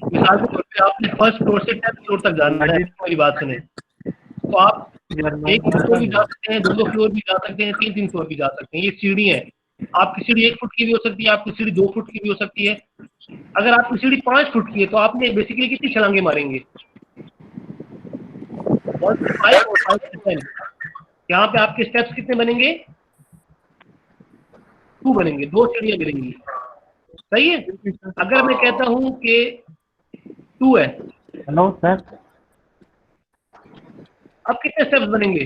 मिसाल के तौर पे आपने फर्स्ट फ्लोर से 10th फ्लोर तक जाना है, मेरी बात सुने, तो आप 1 फ्लोर भी जा सकते हैं, 2 फ्लोर भी जा सकते हैं, 3 फ्लोर भी जा सकते हैं। ये सीढ़ी है। आपकी सीढ़ी 1 फुट की भी हो सकती है, आपकी सीढ़ी 2 फुट की भी हो सकती है। अगर आपकी सीढ़ी 5 फुट की है तो आपने बेसिकली कितनी छलांगे मारेंगे? 1 से 5 और 5 से 10। यहाँ पे आपके स्टेप्स कितने बनेंगे? 2 बनेंगे, 2 सीढ़ियां गिरेंगी, सही है। अगर मैं कहता हूं कि 2 है, हेलो सर, अब कितने स्टेप्स बनेंगे?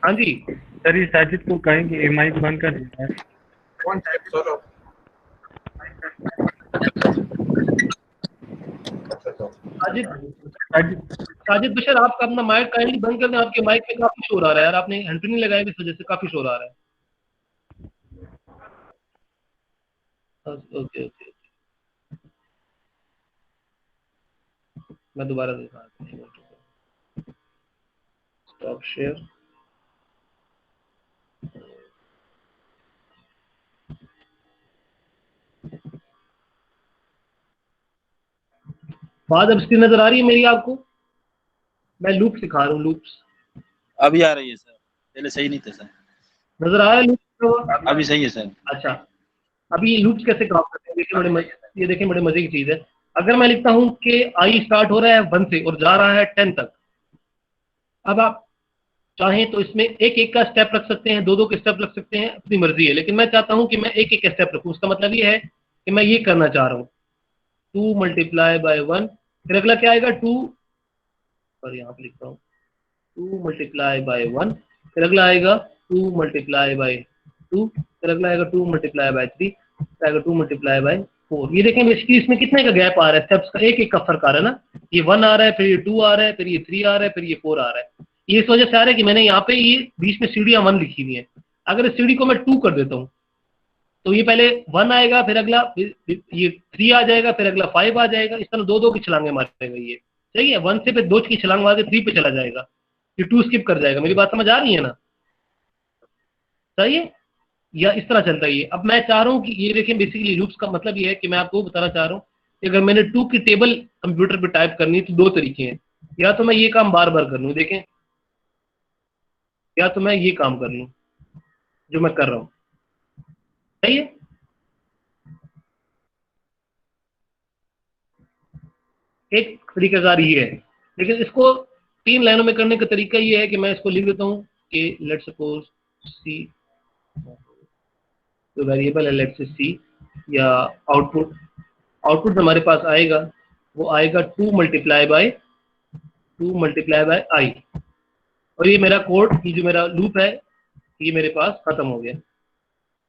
हाँ जी, सर ये साजिद को कहेंगे माइक बंद कर देता है। 1 स्टेप चलो। साजिद बशर, आप अपना माइक काइंडली बंद कर दें। आपके माइक में काफी शोर आ रहा है यार, आपने हैंड नहीं लगाया, इस वजह से काफी शोर आ रहा है। ओके ओके, मैं दोबारा दिखा स्टॉप शेयर। बात अब स्क्रीन नजर आ रही है मेरी आपको? मैं लूप सिखा रहा हूँ, लूप्स। अभी आ रही है सर, पहले सही नहीं था सर। नजर आ रहा है लूप? अभी सही है सर। अच्छा, अभी ये लूप्स कैसे काम करते हैं देखिए, ये देखें, बड़े मजे की चीज है। अगर मैं लिखता हूँ कि आई स्टार्ट हो रहा है 1 से और जा रहा है 10 तक, अब आप चाहें तो इसमें एक एक का स्टेप रख सकते हैं, 2 के स्टेप रख सकते हैं, अपनी मर्जी है। लेकिन मैं चाहता हूं कि मैं एक एक स्टेप रखूं। उसका मतलब ये है कि मैं ये करना चाह रहा हूं, 2 मल्टीप्लाई बाय 1, फिर अगला क्या आएगा? 2, और यहाँ पे लिखता हूँ 2 मल्टीप्लाई बाय 1, फिर अगला आएगा 2 मल्टीप्लाई बाय 2, फिर अगला आएगा 2 मल्टीप्लाई बाय 3, फिर आएगा 2 मल्टीप्लाई बाय 4। ये देखें बेसिकली इसमें कितने का गैप आ रहा है? स्टेप्स का एक एक का फर्क आ रहा है ना। ये 1 आ रहा है, फिर ये 2 आ रहा है, फिर ये 3 आ रहा है, फिर ये 4 आ रहा है। ये इस वजह से आ रहा है कि मैंने यहाँ पे ये बीच में सीढ़ियां 1 लिखी हुई है। अगर इस सीढ़ी को मैं 2 कर देता हूँ तो ये पहले 1 आएगा, फिर अगला ये 3 आ जाएगा, फिर अगला 5 आ जाएगा। इस तरह 2 की छलांगे मारेगा ये, सही है। 1 से फिर 2 की छलांग मार के 3 पे चला जाएगा, ये 2 स्किप कर जाएगा। मेरी बात समझ आ रही है ना? सही है, या इस तरह चलता है ये। अब मैं चाह रहा हूँ कि ये देखें, बेसिकली लूप्स का मतलब ये है कि मैं आपको बताना चाह रहा हूँ अगर मैंने 2 की टेबल कंप्यूटर पे टाइप करनी है तो 2 तरीके हैं, या तो मैं ये काम बार बार कर लूँ, देखें, या तो मैं ये काम कर लूँ जो मैं कर रहा हूँ, सही है। एक तरीकाकार ये है, लेकिन इसको 3 लाइनों में करने का तरीका ये है कि मैं इसको लिख देता हूँ कि लेट्स सपोज सी, तो वेरिएबल है लेट्स से सी, या आउटपुट हमारे पास आएगा, वो आएगा 2 मल्टीप्लाई बाय आई, और ये मेरा कोड, ये जो मेरा लूप है, ये मेरे पास खत्म हो गया।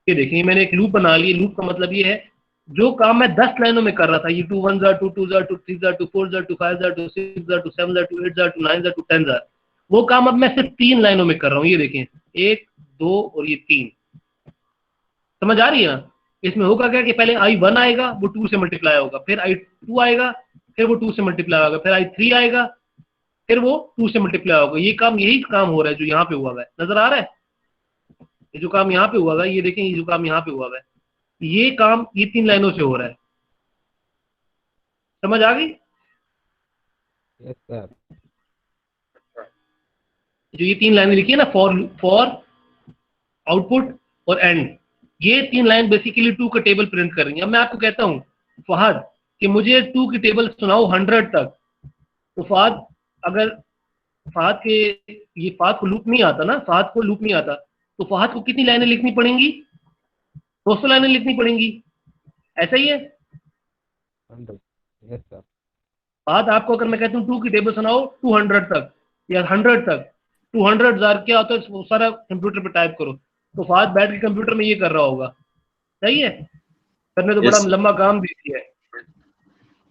ये देखिए मैंने एक लूप बना लिया। लूप का मतलब ये है जो काम मैं 10 लाइनों में कर रहा था, ये 2 1 jar 2 2 jar 2 3 jar 2 4 jar 2 5 jar 2 6 jar 2 7 jar 2 8 jar 2 9 jar 2 10 jar, वो काम अब मैं सिर्फ 3 लाइनों में कर रहा हूँ। ये देखें 1 2 और ये 3, समझ आ रही है ना। इसमें होगा क्या कि पहले I1 आएगा, वो 2 से मल्टीप्लाई होगा, फिर I2 आएगा, फिर वो 2 से मल्टीप्लाई होगा, फिर I3 आएगा, फिर वो 2 से मल्टीप्लाई होगा। ये काम, यही काम हो रहा है जो यहाँ पे हुआ है, नजर आ रहा है। ये जो काम यहाँ पे हुआ है, ये देखें, ये जो काम यहाँ पे हुआ है, ये काम ये 3 लाइनों से हो रहा है, समझ आ गई। Yes sir. जो ये 3 लाइनें लिखी है ना, फॉर आउटपुट और एंड, ये 3 लाइन बेसिकली 2 का टेबल प्रिंट कर रही है। अब मैं आपको कहता हूँ फहद कि मुझे 2 की टेबल सुनाओ 100 तक, तो फहद, अगर फहद को लूप नहीं आता ना, फहद को लूप नहीं आता, तो फहद को कितनी लाइनें लिखनी पड़ेंगी? 200 लाइनें लिखनी पड़ेंगी, ऐसा ही है। Yes sir. फहद आपको अगर मैं कहता हूँ 2 की टेबल सुनाओ 200 तक या 100 तक, 200 जार क्या होता है, वो सारा कंप्यूटर पे टाइप करो, तो फहद बैठ के कंप्यूटर में ये कर रहा होगा, सही है। सर ने तो बड़ा लंबा काम दे दिया है,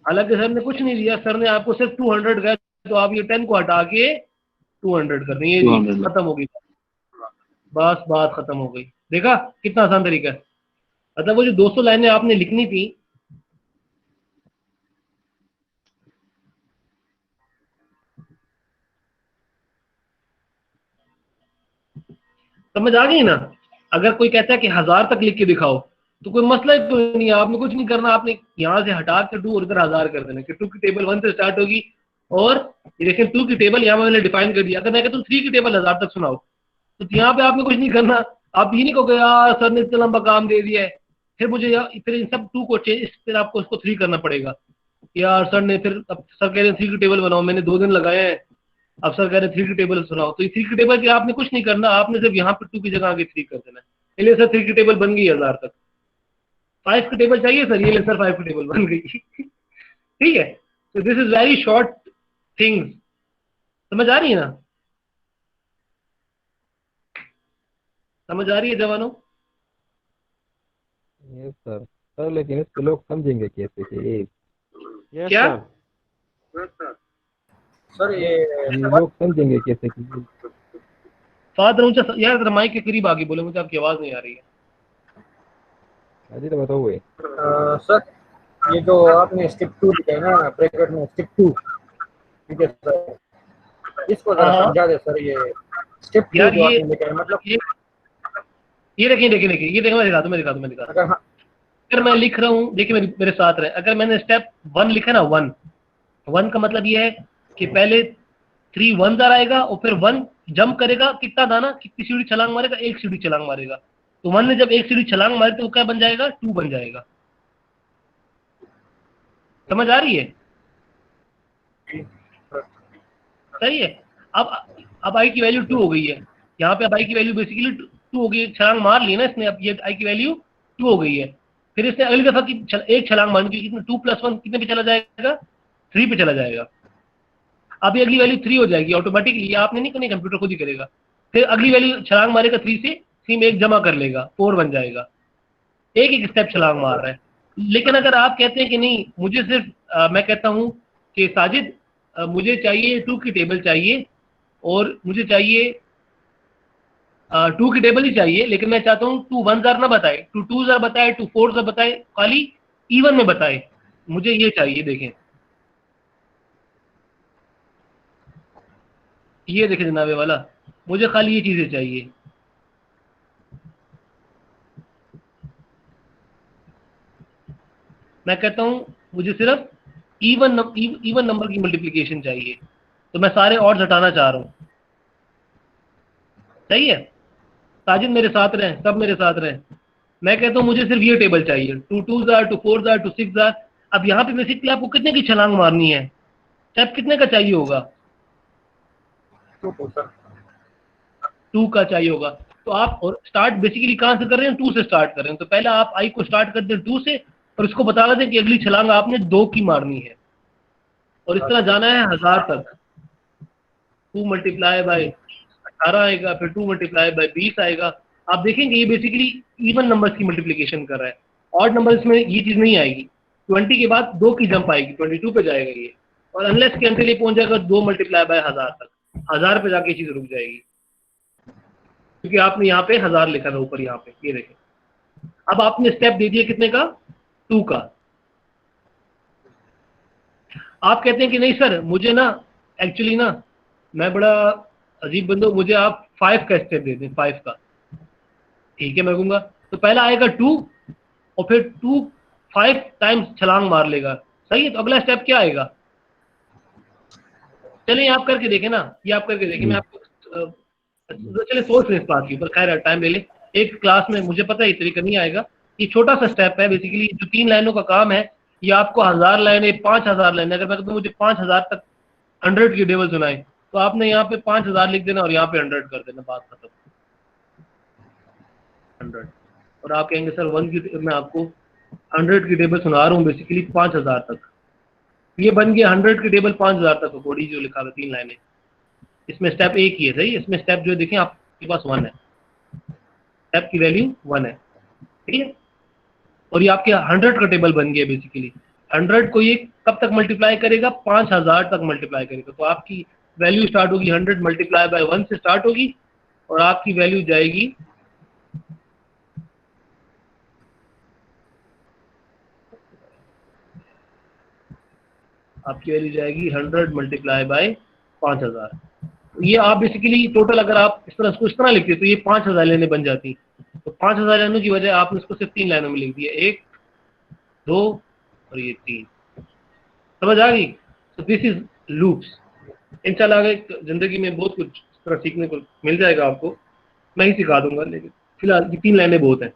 हालांकि सर ने कुछ नहीं दिया, सर ने आपको सिर्फ 200 का, तो आप ये 10 को हटा के 200 कर देंगे, ये खत्म हो गई, बस बात खत्म हो गई। देखा कितना आसान तरीका है। मतलब वो जो 200 लाइनें आपने लिखनी थी, समझ आ गई ना। अगर कोई कहता है कि 1000 तक लिख के दिखाओ, तो कोई मसला ही कोई नहीं है, आपने कुछ नहीं करना, आपने यहाँ से हटा के 2 और इधर 1000 कर देना कि 2 की टेबल 1 से स्टार्ट होगी, और ये देखें 2 की टेबल यहाँ मैंने डिफाइन कर दिया। अगर मैं कहता हूँ 3 की टेबल 1000 तक सुनाओ, तो यहाँ पे आपने कुछ नहीं करना, आप ये नहीं कहोगे यार सर ने इतना लंबा काम दे दिया है, फिर मुझे फिर इन सब 2 को चेंज, फिर आपको उसको 3 करना पड़ेगा। यार सर ने फिर, अब सर कह रहे हैं 3 की टेबल बनाओ, मैंने 2 दिन लगाए हैं, अब सर कह रहे हैं 3 की टेबल सुनाओ, तो ये 3 की टेबल की आपने कुछ नहीं करना, आपने सिर्फ यहाँ पे 2 की जगह आगे 3 कर देना है। ये सर 3 की टेबल बन गई 1000 तक। 5 की टेबल चाहिए सर, ये सर 5 की टेबल बन गई। ठीक है, तो this is very short things, समझ आ रही है ना, समझ आ रही है जवानों? Yes sir. सर लेकिन इसको लोग समझेंगे कैसे कि ये क्या सर ये लोग समझेंगे कैसे कि फादर ऊंचा यार, माइक के करीब आगे बोले, मुझे आपकी आवाज नहीं आ रही है। अजी तो बताओ हुए सर ये जो आपने स्टेप 2 लिखा है ना ब्रैकेट में, स्टेप 2, ठीक है सर, इसको जरा समझा दे सर। ये स्टेप 2 यार जो आपने लिखा है, मतलब ये देखिए देखिए देखिए, ये देखिए मैं दिखा दूं अगर मैं लिख रहा हूँ, देखिए मेरे साथ रहे, अगर मैंने स्टेप 1 लिखा ना, 1 का मतलब ये है कि पहले 3 1 जार आएगा और फिर 1 जंप करेगा, कितना दाना, कितनी सीढ़ी छलांग मारेगा, 1 सीढ़ी छलांग मारेगा, तो 1 ने जब 1 सीढ़ी छलांग मारी तो वो क्या बन जाएगा, 2 बन जाएगा। समझ आ रही है? सही है। अब आई की वैल्यू 2 हो गई है, यहाँ पे अब आई की वैल्यू बेसिकली 2 हो गई, छलांग मार ली ना इसने, अब ये आई की वैल्यू 2 हो गई है। फिर इसने अगली दफा की एक छलांग मारनी, कितने 2 + 1 कितने पे चला जाएगा, 3 पे चला जाएगा। अब ये अगली वैल्यू 3 हो जाएगी ऑटोमेटिकली, आपने नहीं करनी, कंप्यूटर खुद ही करेगा। फिर अगली वैल्यू छलांग मारेगा 3 से, 3 में 1 जमा कर लेगा, 4 बन जाएगा। एक एक स्टेप छलांग मार रहा है। लेकिन अगर आप कहते हैं कि नहीं मुझे सिर्फ मैं कहता हूं कि साजिद मुझे चाहिए 2 की टेबल चाहिए, और मुझे चाहिए 2 की टेबल ही चाहिए, लेकिन मैं चाहता हूँ 2 1 जार ना बताए, 2 2 जार बताए, 2 4 जार बताए, खाली इवन में बताए, मुझे ये चाहिए। देखें ये देखें जनाबे वाला, मुझे खाली ये चीजें चाहिए। मैं कहता हूं मुझे सिर्फ इवन नंबर की मल्टीप्लिकेशन चाहिए, तो मैं सारे ऑड्स हटाना चाह रहा हूँ। सही है, साजिद मेरे साथ रहे, सब मेरे साथ रहे। मैं कहता हूँ मुझे सिर्फ ये टेबल चाहिए, 2 2s are 2 4s are 2 6s are। अब यहाँ पे बेसिकली आपको कितने की छलांग मारनी है, स्टेप कितने का चाहिए होगा? 2 का चाहिए होगा। तो आप और स्टार्ट बेसिकली कहाँ से कर रहे हैं? 2 से स्टार्ट कर रहे हैं। तो पहले आप आई को स्टार्ट कर दें 2 से, और उसको बता दें कि अगली छलांग आपने 2 की मारनी है, और इस तरह जाना है 1000 तक। 2 मल्टीप्लाई बाय 18 आएगा, फिर 2 मल्टीप्लाई बाय 20 आएगा। आप देखेंगे ये बेसिकली इवन नंबर्स की मल्टीप्लिकेशन कर रहा है। ऑड नंबर्स में ये चीज नहीं आएगी। 20 के बाद 2 की जंप आएगी, 22 पे जाएगा ये, और अनलेस के अंतर ये पहुंच जाएगा 2 मल्टीप्लाई बाय 1000 तक। 1000 पे जाके ये चीज रुक जाएगी, क्योंकि आपने यहाँ पे 1000 लिखा था ऊपर, यहाँ पे ये देखें। अब आपने स्टेप दे दिया कितने का? 2 का। आप कहते हैं कि नहीं सर, मुझे ना एक्चुअली ना मैं बड़ा अजीब बंदो, मुझे आप 5 का स्टेप दे दें, 5 का। ठीक है, मैं कहूँगा तो पहला आएगा 2, और फिर 2 5 टाइम्स छलांग मार लेगा। सही है, तो अगला स्टेप क्या आएगा? चलिए आप करके देखें ना, ये आप करके देखें। मैं आपको चलिए सोच लें इस बात के ऊपर, खैर टाइम ले लें। एक क्लास में मुझे पता है ये तरीका नहीं आएगा। ये छोटा सा स्टेप है बेसिकली, जो 3 लाइनों का काम है। ये आपको 1000 लाइनें, 5000 लाइनें, अगर मैं कहता हूँ मुझे 5000 तक 100 की टेबल सुनाए, तो आपने यहाँ पे 5000 लिख देना और यहाँ पे 100 कर देना, बात खत्म। 100, और आप कहेंगे सर 1 की मैं आपको 100 की टेबल सुना रहा हूँ बेसिकली 5000 तक। ये बन गया 100 की टेबल 5000 तक कोडी जो लिखा था 3 लाइनें। इसमें स्टेप एक ही है। सही, इसमें स्टेप जो देखें आपके पास 1 है, स्टेप की वैल्यू 1 है। ठीक है, और ये आपके 100 का टेबल बन गया बेसिकली। 100 को ये कब तक मल्टीप्लाई करेगा? 5000 तक मल्टीप्लाई करेगा। तो आपकी वैल्यू स्टार्ट होगी 100 मल्टीप्लाई बाय 1 से स्टार्ट होगी, और आपकी वैल्यू जाएगी आपकी वैल्यू जाएगी 100 मल्टीप्लाई बाय 5000। ये आप बेसिकली टोटल अगर आप इस तरह इसको इस तरह लिखते तो ये 5000 लाइनें बन जाती। तो 5000 लाइनों की वजह आपने इसको सिर्फ 3 लाइनों में लिख दिया, 1 2 और ये 3। समझ आ गई? तो दिस इज लूप्स। इंशाल्लाह आगे जिंदगी में बहुत कुछ इस तरह सीखने को मिल जाएगा आपको, मैं ही सिखा दूंगा। लेकिन फिलहाल ये 3 लाइनें बहुत हैं।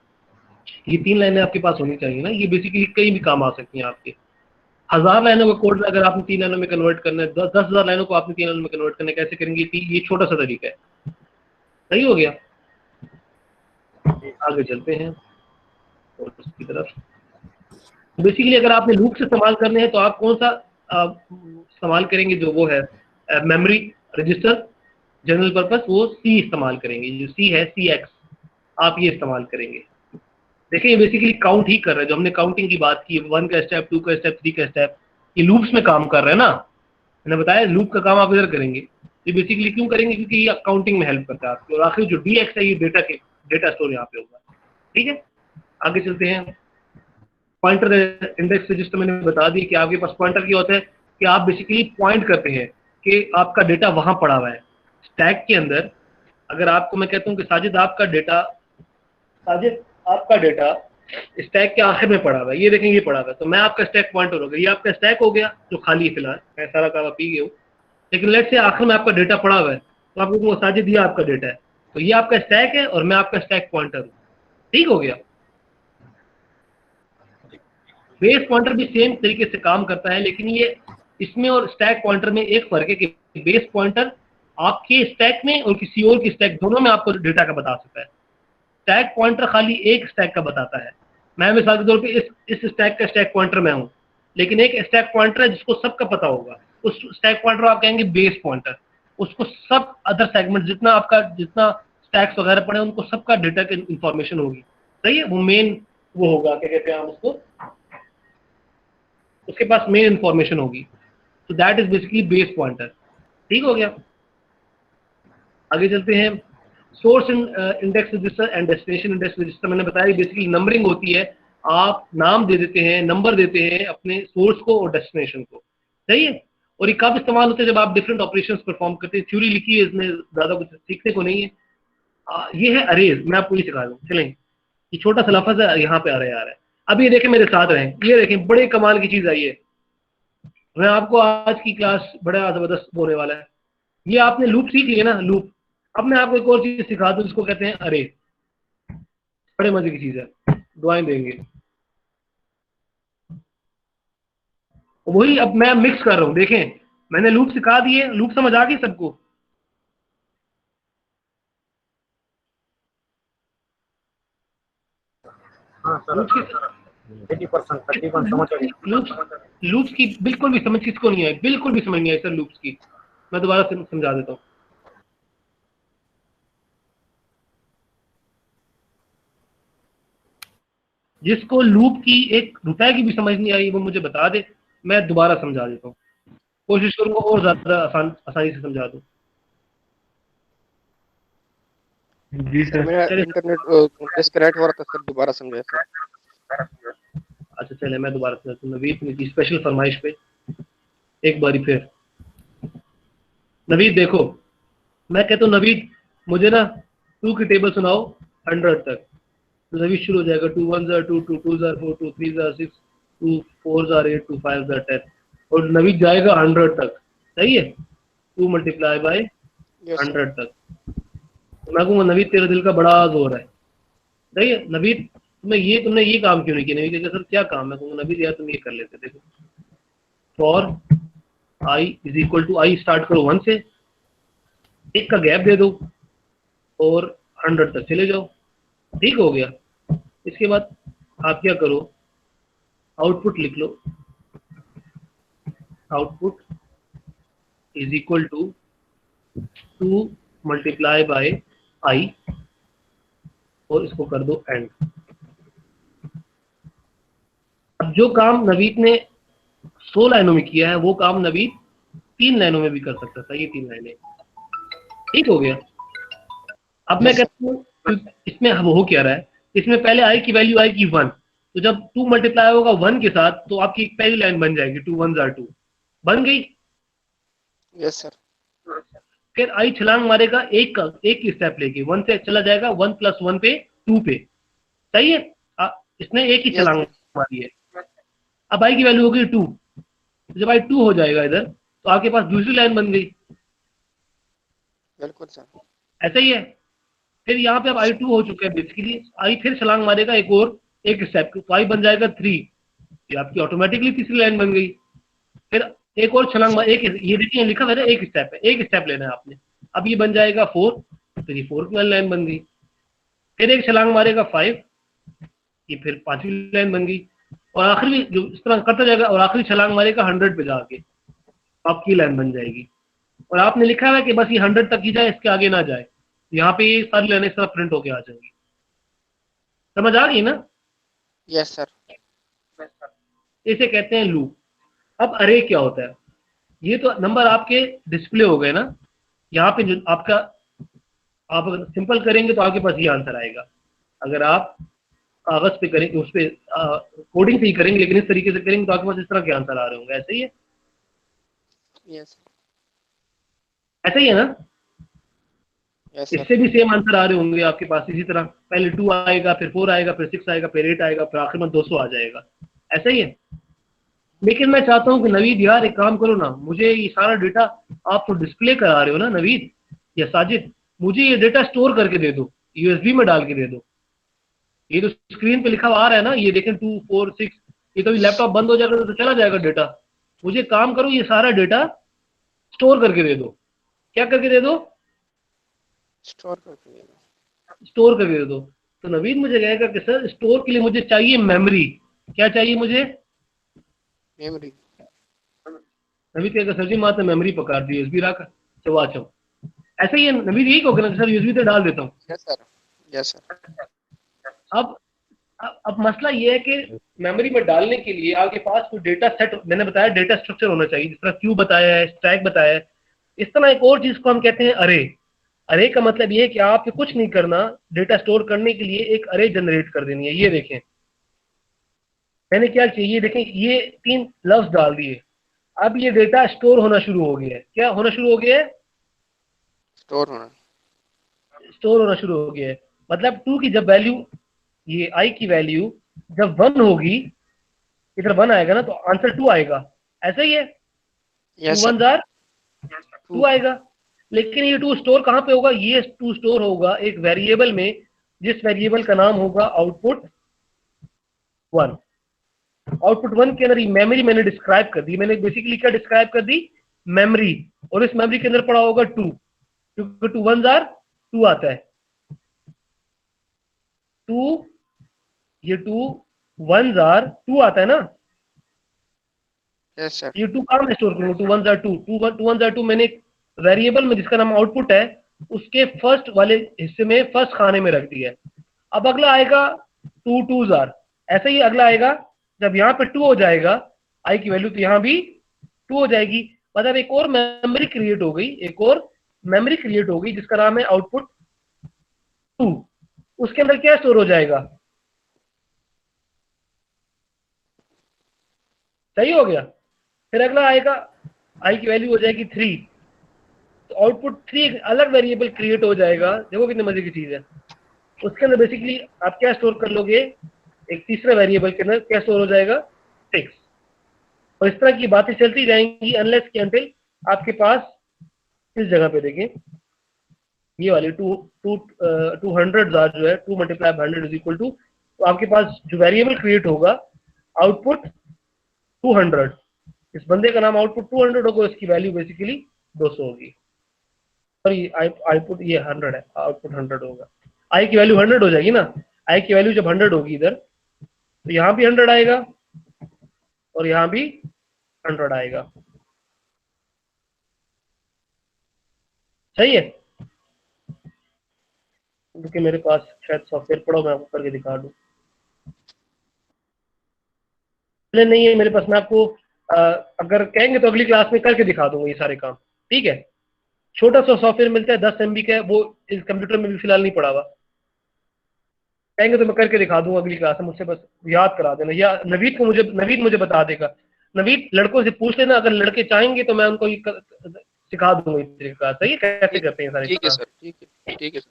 ये 3 लाइनें आपके पास होनी चाहिए ना, ये बेसिकली कहीं भी काम आ सकती हैं आपके। 1000 लाइनों का कोड अगर आपने 3 लाइनों में कन्वर्ट करना है, 10,000 लाइनों को आपने 3 लाइनों में कन्वर्ट करना है, कैसे करेंगे? ये छोटा सा तरीका है। सही हो गया? आगे चलते हैं और उसकी तरफ। बेसिकली अगर आपने लूप से इस्तेमाल करने हैं तो आप कौन सा इस्तेमाल करेंगे? जो वो है मेमोरी रजिस्टर जनरल पर्पस, वो सी इस्तेमाल करेंगे। जो सी है CX, आप ये इस्तेमाल करेंगे। देखिए बेसिकली काउंट ही कर रहे हैं, जो हमने काउंटिंग की बात की, 1 का स्टेप, 2 का स्टेप, 3 का स्टेप, ये लूप्स में काम कर रहे हैं ना। मैंने बताया लूप का काम आप इधर करेंगे। ये बेसिकली क्यों करेंगे? क्योंकि ये काउंटिंग में हेल्प करता है आपको। और आखिर जो DX है, ये डेटा स्टोर यहाँ पे होगा। ठीक है, आगे चलते हैं। पॉइंटर इंडेक्स रजिस्टर मैंने बता दी कि आपके पास पॉइंटर क्या होता है कि आप बेसिकली पॉइंट करते हैं कि आपका डेटा वहां पड़ा हुआ है स्टैक के अंदर। अगर आपको मैं कहता हूँ कि साजिद आपका डेटा स्टैक के आखिर में पड़ा हुआ है, ये देखें ये पड़ा हुआ है, तो मैं आपका स्टैक पॉइंटर हो गया, ये आपका स्टैक हो गया जो खाली है फिलहाल, मैं सारा काम पी गया हूँ। लेकिन लेट से आखिर में आपका डेटा पड़ा हुआ है, तो आपको कहूँगा साजिद ये आपका डेटा है, तो ये आपका स्टैक है और मैं आपका स्टैक पॉइंटर हूँ। ठीक हो गया? बेस पॉइंटर भी सेम तरीके से काम करता है, लेकिन ये इसमें और स्टैक पॉइंटर में एक फर्क है कि बेस पॉइंटर आपके स्टैक में और किसी और की स्टैक दोनों में आपको डेटा का बता सकता है। स्टैक पॉइंटर खाली एक स्टैक का बताता है। मैं मिसाल के तौर पे इस स्टैक का स्टैक पॉइंटर मैं हूँ, लेकिन एक स्टैक पॉइंटर है जिसको सबका पता होगा, उस स्टैक पॉइंटर आप कहेंगे बेस पॉइंटर। उसको सब अदर सेगमेंट जितना स्टैक्स वगैरह पड़े उनको सबका डेटा की इंफॉर्मेशन होगी। सही है, वो मेन वो होगा, क्या कहते हैं हम उसको, उसके पास मेन इंफॉर्मेशन होगी। तो that is basically base pointer. ठीक हो गया? आगे चलते हैं। Source index register and destination index register मैंने बताया बेसिकली नंबरिंग होती है। आप नाम दे देते हैं, नंबर देते हैं अपने सोर्स को और डेस्टिनेशन को। सही है, और ये कब इस्तेमाल होता है? जब आप डिफरेंट ऑपरेशंस परफॉर्म करते हैं। थ्योरी लिखी है, इसमें ज्यादा कुछ सीखने को नहीं है। ये है अरेज, मैं आपको ये सिखा दूँ। चलें, ये छोटा सा लफ्ज़ है यहाँ पे आ रहा है। अब ये देखें मेरे साथ रहें, ये देखें बड़े कमाल की चीज आई है, मैं आपको आज की क्लास बड़ा जबरदस्त होने वाला है। ये आपने लूप सीख लिया ना, लूप। अब मैं आपको एक और चीज सिखा दूं जिसको कहते हैं अरे। बड़े मजे की चीज है, दुआएं देंगे। वही अब मैं मिक्स कर रहा हूं, देखें मैंने लूप सिखा दिए, लूप समझ आ गई सबको? हाँ सर, लूप्स की 80% तकरीबन समझ आ गई। लूप्स की बिल्कुल भी समझ किसको नहीं आई, बिल्कुल भी समझ नहीं आई सर लूप्स की। मैं दोबारा समझा देता हूँ। जिसको लूप की एक रुपए की भी समझ नहीं आई वो मुझे बता दे, मैं दोबारा समझा देता हूँ। कोशिश करूंगा और ज्यादा आसानी से समझा दूं। जी सर सर। मेरा चलिए इंटरनेट डिस्कनेक्ट हो रहा था सर, दोबारा समझाइए सर। अच्छा चले मैं दोबारा समझाता हूँ। नवीद की स्पेशल फरमाइश पे एक बारी फिर। नवीद देखो, मैं कहता हूँ नवीद मुझे ना 2 की टेबल सुनाओ 100 तक। तो नवीद शुरू हो जाएगा 2 1 2 2 2 4 2 3 6 2 4 8 2 5 10 और नवीद जाएगा 100 तक। सही है, 2 मल्टीप्लाई बाय यस सर। 100 तक। तो मैं कहूँगा नवीद तेरे दिल का बड़ा जोर है। सही है नवीद, तुमने ये काम क्यों नहीं किया? नवीद कहता सर क्या काम है? कहूँगा नवीद यार तुम ये कर लेते। देखो for i is equal to, i start करो 1 से, एक का गैप दे दो और 100 तक चले जाओ। ठीक हो गया। इसके बाद आप क्या करो, आउटपुट लिख लो, output is equal to 2 multiply by i और इसको कर दो एंड। अब जो काम नवीद ने 100 लाइनों में किया है वो काम नवीद 3 लाइनों में भी कर सकता था। ये 3 लाइनें। ठीक हो गया। अब मैं कहता हूँ इसमें हो क्या रहा है, इसमें पहले आई की वैल्यू आएगी 1, तो जब 2 मल्टीप्लाई होगा 1 के साथ तो आपकी पहली लाइन बन जाएगी 2 1 2 बन गई। Yes sir. फिर आई छलांग मारेगा एक की स्टेप लेके 1 से चला जाएगा 1 + 1 पे 2 पे। सही है, इसने एक ही Yes, छलांग मारी है। अब आई की वैल्यू होगी 2, जब आई 2 हो जाएगा इधर तो आपके पास दूसरी लाइन बन गई। बिल्कुल सर। ऐसा ही है। फिर यहाँ पे अब आई 2 हो चुका है बेसिकली, आई फिर छलांग मारेगा एक स्टेप, तो आई बन जाएगा 3, ये आपकी ऑटोमेटिकली तीसरी लाइन बन गई। फिर एक और छलांग एक, ये देखिए लिखा है ना एक स्टेप है, एक स्टेप लेना है आपने। अब ये बन जाएगा 4, फिर ये 4th वाली लाइन बन गई। फिर एक छलांग मारेगा 5, ये फिर 5वीं लाइन बन गई। और आखिरी जो इस तरह करता जाएगा और आखिरी छलांग मारेगा 100 पे जाके, आपकी लाइन बन जाएगी। और आपने लिखा है कि बस ये 100 तक ही जाए, इसके आगे ना जाए। यहाँ पे ये सारी लाइनें सब प्रिंट होके आ जाएंगी। समझ आ गई ना? Yes sir. इसे कहते हैं लूप। अब अरे क्या होता है? ये तो नंबर आपके डिस्प्ले हो गए ना, यहाँ पे जो आपका, आप अगर सिंपल करेंगे तो आपके पास ये आंसर आएगा। अगर आप कागज पे करेंगे, उस पे कोडिंग से ही करेंगे, लेकिन इस तरीके से करेंगे तो आपके पास इस तरह के आंसर आ रहे होंगे। ऐसे ही है? यस ऐसा ही है ना? Yes sir. इससे भी सेम आंसर आ रहे होंगे आपके पास इसी तरह। पहले 2 आएगा, फिर 4 आएगा, फिर 6 आएगा, फिर 8 आएगा, फिर आखिर में 200 आ जाएगा। ऐसा ही है। लेकिन मैं चाहता हूं कि नवीद यार एक काम करो ना, मुझे ये सारा डेटा आप तो डिस्प्ले करा रहे हो ना नवीद या साजिद, मुझे ये डेटा स्टोर करके दे दो, यूएसबी में डाल के दे दो। ये तो स्क्रीन पे लिखा हुआ आ रहा है ना, ये देखें 2 4 6, ये तो लैपटॉप बंद हो जाएगा तो चला जाएगा डेटा। मुझे काम करो, ये सारा डेटा स्टोर करके दे दो। क्या करके दे दो? स्टोर करके देना। स्टोर करके दे दो। तो नवीद मुझे कहेगा कि सर स्टोर के लिए मुझे चाहिए मेमोरी। क्या चाहिए मुझे? मेमोरी। नवीद कहेगा सर जी मात्र मेमोरी पकड़ दी, यूएसबी रख चवा चो। ऐसा ही है नवीद, यही कहोगे ना सर यूएसबी तो डाल देता हूँ। Yes sir. Yes sir. अब मसला ये है कि मेमोरी में डालने के लिए आपके पास कोई डेटा सेट, मैंने बताया डेटा स्ट्रक्चर होना चाहिए, जिस तरह क्यू बताया है, स्टैक बताया है। इस तरह एक और चीज को हम कहते हैं अरे। अरे का मतलब ये है कि आपको कुछ नहीं करना, डेटा स्टोर करने के लिए एक अरे जनरेट कर देनी है। ये देखें मैंने क्या किया, ये देखें ये 3 लफ्ज डाल दिए। अब ये डेटा स्टोर होना शुरू हो गया है। क्या होना शुरू हो गया है? स्टोर होना। स्टोर होना शुरू हो गया है। मतलब 2 की जब वैल्यू, ये आई की वैल्यू जब 1 होगी, इधर 1 आएगा ना तो आंसर 2 आएगा, ऐसा ही है। यस 2 1 जार 2 आएगा। लेकिन ये 2 स्टोर कहाँ पे होगा? ये 2 स्टोर होगा एक वेरिएबल में, जिस वेरिएबल का नाम होगा आउटपुट 1। आउटपुट 1 के अंदर मेमोरी मैंने डिस्क्राइब कर दी। मैंने बेसिकली क्या डिस्क्राइब कर दी? मेमोरी। और इस मेमोरी के अंदर पड़ा होगा 2, क्योंकि 2 1 जार 2 आता है। 2, ये 2 1 जार 2 आता है ना। Yes sir. ये 2 कहाँ में स्टोर करूंगा? 2 1 जार 2, 2 1 जार 2 मैंने एक वेरिएबल में जिसका नाम आउटपुट है उसके फर्स्ट वाले हिस्से में, फर्स्ट खाने में रख दिया है। अब अगला आएगा 2 2 जार, ऐसे ही अगला आएगा। जब यहाँ पे 2 हो जाएगा आई की वैल्यू, तो यहाँ भी 2 हो जाएगी। मतलब एक और मेमोरी क्रिएट हो गई, एक और मेमोरी क्रिएट हो गई जिसका नाम है आउटपुट 2। उसके अंदर क्या स्टोर हो जाएगा? सही हो गया। फिर अगला आएगा, आई की वैल्यू हो जाएगी 3, तो आउटपुट 3 एक अलग वेरिएबल क्रिएट हो जाएगा। देखो कितने मजे की चीज है। उसके अंदर बेसिकली आप क्या स्टोर कर लोगे? एक तीसरा वेरिएबल के अंदर क्या स्टोर हो जाएगा? 6। और इस तरह की बातें चलती जाएंगी अनलेस के अनटिल आपके पास इस जगह पे देखें, ये वाली 200 जो है 2 मल्टीप्लाई 100 इज इक्वल टू, तो आपके पास जो वेरिएबल क्रिएट होगा आउटपुट 200, इस बंदे का नाम आउटपुट 200 होगा, इसकी वैल्यू बेसिकली 200 होगी। सॉरी आउटपुट ये 100 है, आउटपुट 100 होगा। आई की वैल्यू 100 हो जाएगी ना। आई की वैल्यू जब 100 होगी इधर, तो यहाँ भी 100 आएगा और यहाँ भी 100 आएगा। सही है। क्योंकि मेरे पास शायद सॉफ्टवेयर पड़ा, मैं आपको करके दिखा दूं। नहीं है मेरे पास, मैं आपको अगर कहेंगे तो अगली क्लास में करके दिखा दूंगा ये सारे काम। ठीक है। छोटा सा सॉफ्टवेयर मिलता है 10 MB का, वो इस कंप्यूटर में भी फिलहाल नहीं पड़ा हुआ। कहेंगे तो मैं करके दिखा दूंगा अगली क्लास में, मुझसे बस याद करा देना, या नवीद मुझे बता देगा। नवीद लड़कों से पूछ लेना, अगर लड़के चाहेंगे तो मैं उनको सिखा दूंगा इस तरीका। सही है, कैसे करते हैं सारे। ठीक है सर, ठीक है सर।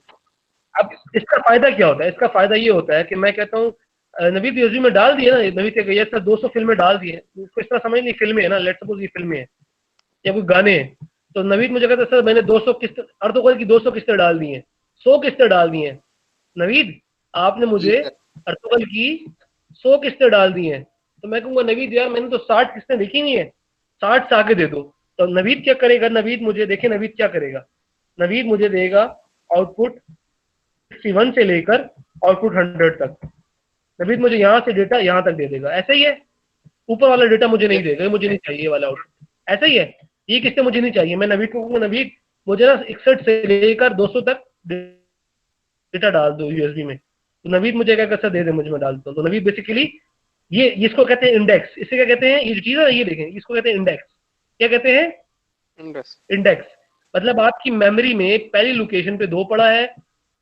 अब इसका फायदा क्या होता है? इसका फायदा ये होता है कि मैं कहता हूँ नवीद रिज्यूमे में डाल दिए ना, नवीद के गैया सर 200 फिल्में डाल दिए, उसको इस तरह समझ नहीं फिल्में है ना, लेट्स सपोज ये फिल्में हैं या कोई गाने हैं, तो नवीद मुझे कहता है सर मैंने 200 किस्त अर्तुगरुल की 200 किस्तें डाल दी हैं, 100 किस्तें डाल दी हैं। नवीद आपने मुझे अर्तुगरुल की 100 किस्तें डाल दी हैं, तो मैं कहूँगा नवीद यार मैंने तो 60 किस्तें लिखी नहीं है, 60 से आगे दे दो। तो नवीद क्या करेगा? नवीद मुझे देखे, नवीद क्या करेगा? नवीद मुझे देगा आउटपुट 61 से लेकर आउटपुट 100 तक। नवीद मुझे यहाँ से डेटा यहाँ तक दे देगा। ऐसा ही है। ऊपर वाला डेटा मुझे नहीं देगा, मुझे नहीं चाहिए वाला आउटपुट। ऐसा ही है। ये किससे मुझे नहीं चाहिए? मैं नवीद को कहूँगा नवीद मुझे ना 61 से लेकर 200 तक डेटा डाल दो यूएसबी में, तो नवीद मुझे क्या कैसा दे दे, मुझे मैं डाल दूँ। तो नवीद बेसिकली ये इसको कहते हैं इंडेक्स। इसे क्या कहते हैं? ये जो चीज है ये देखें, इसको कहते हैं इंडेक्स। क्या कहते हैं? इंडेक्स। मतलब आपकी मेमोरी में पहली लोकेशन पे 2 पड़ा है,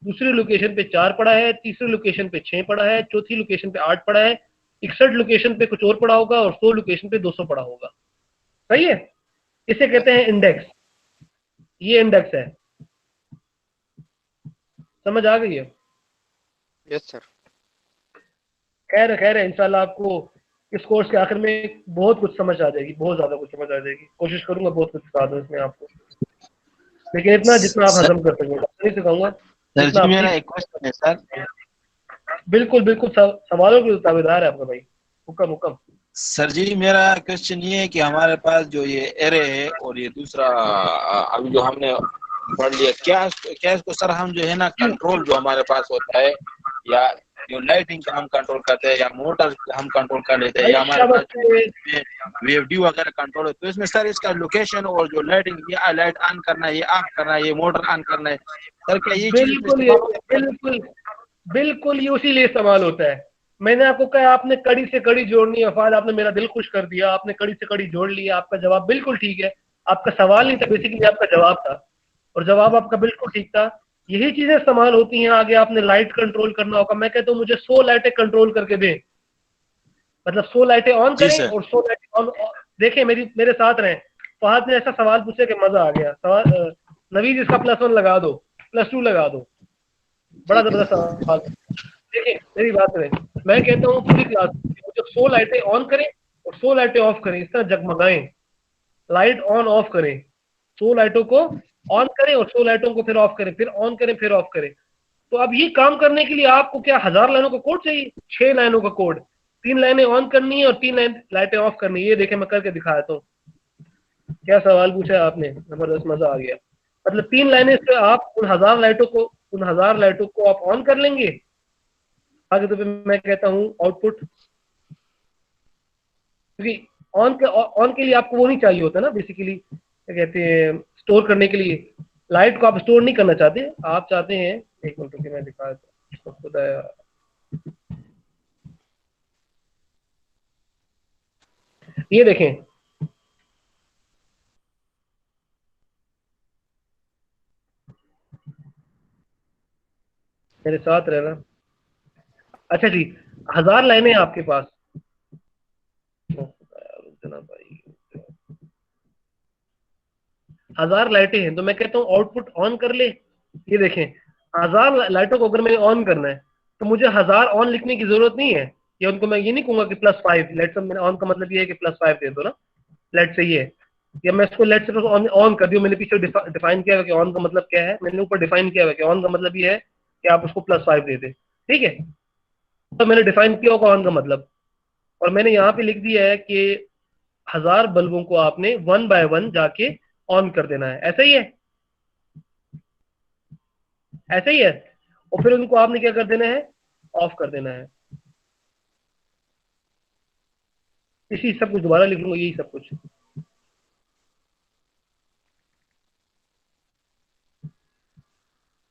दूसरी लोकेशन पे 4 पड़ा है, तीसरी लोकेशन पे 6 पड़ा है, चौथी लोकेशन पे 8 पड़ा है, 61 लोकेशन पे कुछ और पड़ा होगा और 100 लोकेशन पे 200 पड़ा होगा। सही है। इसे कहते हैं इंडेक्स। ये इंडेक्स है। समझ आ गई है? Yes sir. खैर है, इंशाल्लाह आपको इस कोर्स के आखिर में बहुत कुछ समझ आ जाएगी, बहुत ज्यादा कुछ समझ आ जाएगी। कोशिश करूंगा बहुत कुछ सिखा दूं इसमें आपको, लेकिन इतना जितना आप हजम कर सकें नहीं सिखाऊंगा। सर जी मेरा एक क्वेश्चन है सर। बिल्कुल सवालों के ताबेदार है आपका भाई। हुक्म। सर जी मेरा क्वेश्चन ये है कि हमारे पास जो ये एरे है और ये दूसरा अभी जो हमने पढ़ लिया, क्या इसको सर हम जो है ना कंट्रोल जो हमारे पास होता है, या जो लाइटिंग का हम कंट्रोल करते हैं, या मोटर हम कंट्रोल कर लेते हैं, या हमारे पास वेवड्यू वगैरह कंट्रोल है, तो इसमें सर इसका लोकेशन और जो लाइटिंग, ये लाइट ऑन करना है, ये ऑफ करना है, ये मोटर ऑन करना है, सर क्या ये बिल्कुल ये उसी लिए इस्तेमाल होता है। मैंने आपको कहा आपने कड़ी से कड़ी जोड़नी है, फाद आपने मेरा दिल खुश कर दिया, आपने कड़ी से कड़ी जोड़ लिया। आपका जवाब बिल्कुल ठीक है। आपका सवाल नहीं था, बेसिकली आपका जवाब था, और जवाब आपका बिल्कुल ठीक था। यही चीजें इस्तेमाल होती हैं। आगे आपने लाइट कंट्रोल करना होगा, मैं कहता हूँ मुझे 100 लाइटें कंट्रोल करके दें, मतलब 100 लाइटें ऑन करें और 100 लाइटें ऑन। देखें मेरे साथ रहें। फहद ने ऐसा सवाल पूछे कि मजा आ गया। सवाल नवीद इसका +1 लगा दो, +2 लगा दो, बड़ा जबरदस्त सवाल। देखिए मेरी बात करें, मैं कहता हूँ पूरी क्लास जब 100 लाइटें ऑन करें और 100 लाइटें ऑफ करें, इस तरह जगमगाएं, लाइट ऑन ऑफ करें, 100 लाइटों को ऑन करें और 100 लाइटों को फिर ऑफ करें, फिर ऑन करें, फिर ऑफ करें। तो अब ये काम करने के लिए आपको क्या 1000 लाइनों का कोड चाहिए? 6 लाइनों का कोड, 3 लाइनें ऑन करनी है और 3 लाइटें ऑफ करनी है। ये देखें मैं करके दिखाया तो क्या सवाल पूछा है आपने, जबरदस्त, मजा आ गया। मतलब 3 लाइनें से आप उन 1000 लाइटों को आप ऑन कर लेंगे। आगे तो फिर मैं कहता हूं आउटपुट, क्योंकि ऑन के लिए आपको वो नहीं चाहिए होता ना, बेसिकली क्या कहते हैं, स्टोर करने के लिए। लाइट को आप स्टोर नहीं करना चाहते, आप चाहते हैं, एक मिनट रुकिए मैं दिखा देता हूं, खुदा यार। ये देखें, मेरे साथ रहना। अच्छा जी, 1000 लाइनें आपके पास, भाई 1000 लाइटें हैं, तो मैं कहता हूँ आउटपुट ऑन कर ले। ये देखें, 1000 लाइटों को अगर मैंने ऑन करना है तो मुझे 1000 ऑन लिखने की जरूरत नहीं है, या उनको मैं ये नहीं कहूंगा कि +5 लेट से, मैंने ऑन का मतलब ये है कि +5 दे दो ना, लेट से ये है, या मैं इसको लेट से ऑन कर दियो। मैंने पीछे डिफाइन किया हुआ कि ऑन का मतलब क्या है, मैंने ऊपर डिफाइन किया हुआ कि ऑन का मतलब ये है कि आप उसको +5 दे दे, ठीक है। तो मैंने डिफाइन किया होगा ऑन का मतलब, और मैंने यहाँ पे लिख दिया है कि 1000 बल्बों को आपने 1 बाय 1 जाके ऑन कर देना है। ऐसा ही है, ऐसा ही है। और फिर उनको आपने क्या कर देना है, ऑफ कर देना है। इसी सब कुछ दोबारा लिख लूंगा, यही सब कुछ।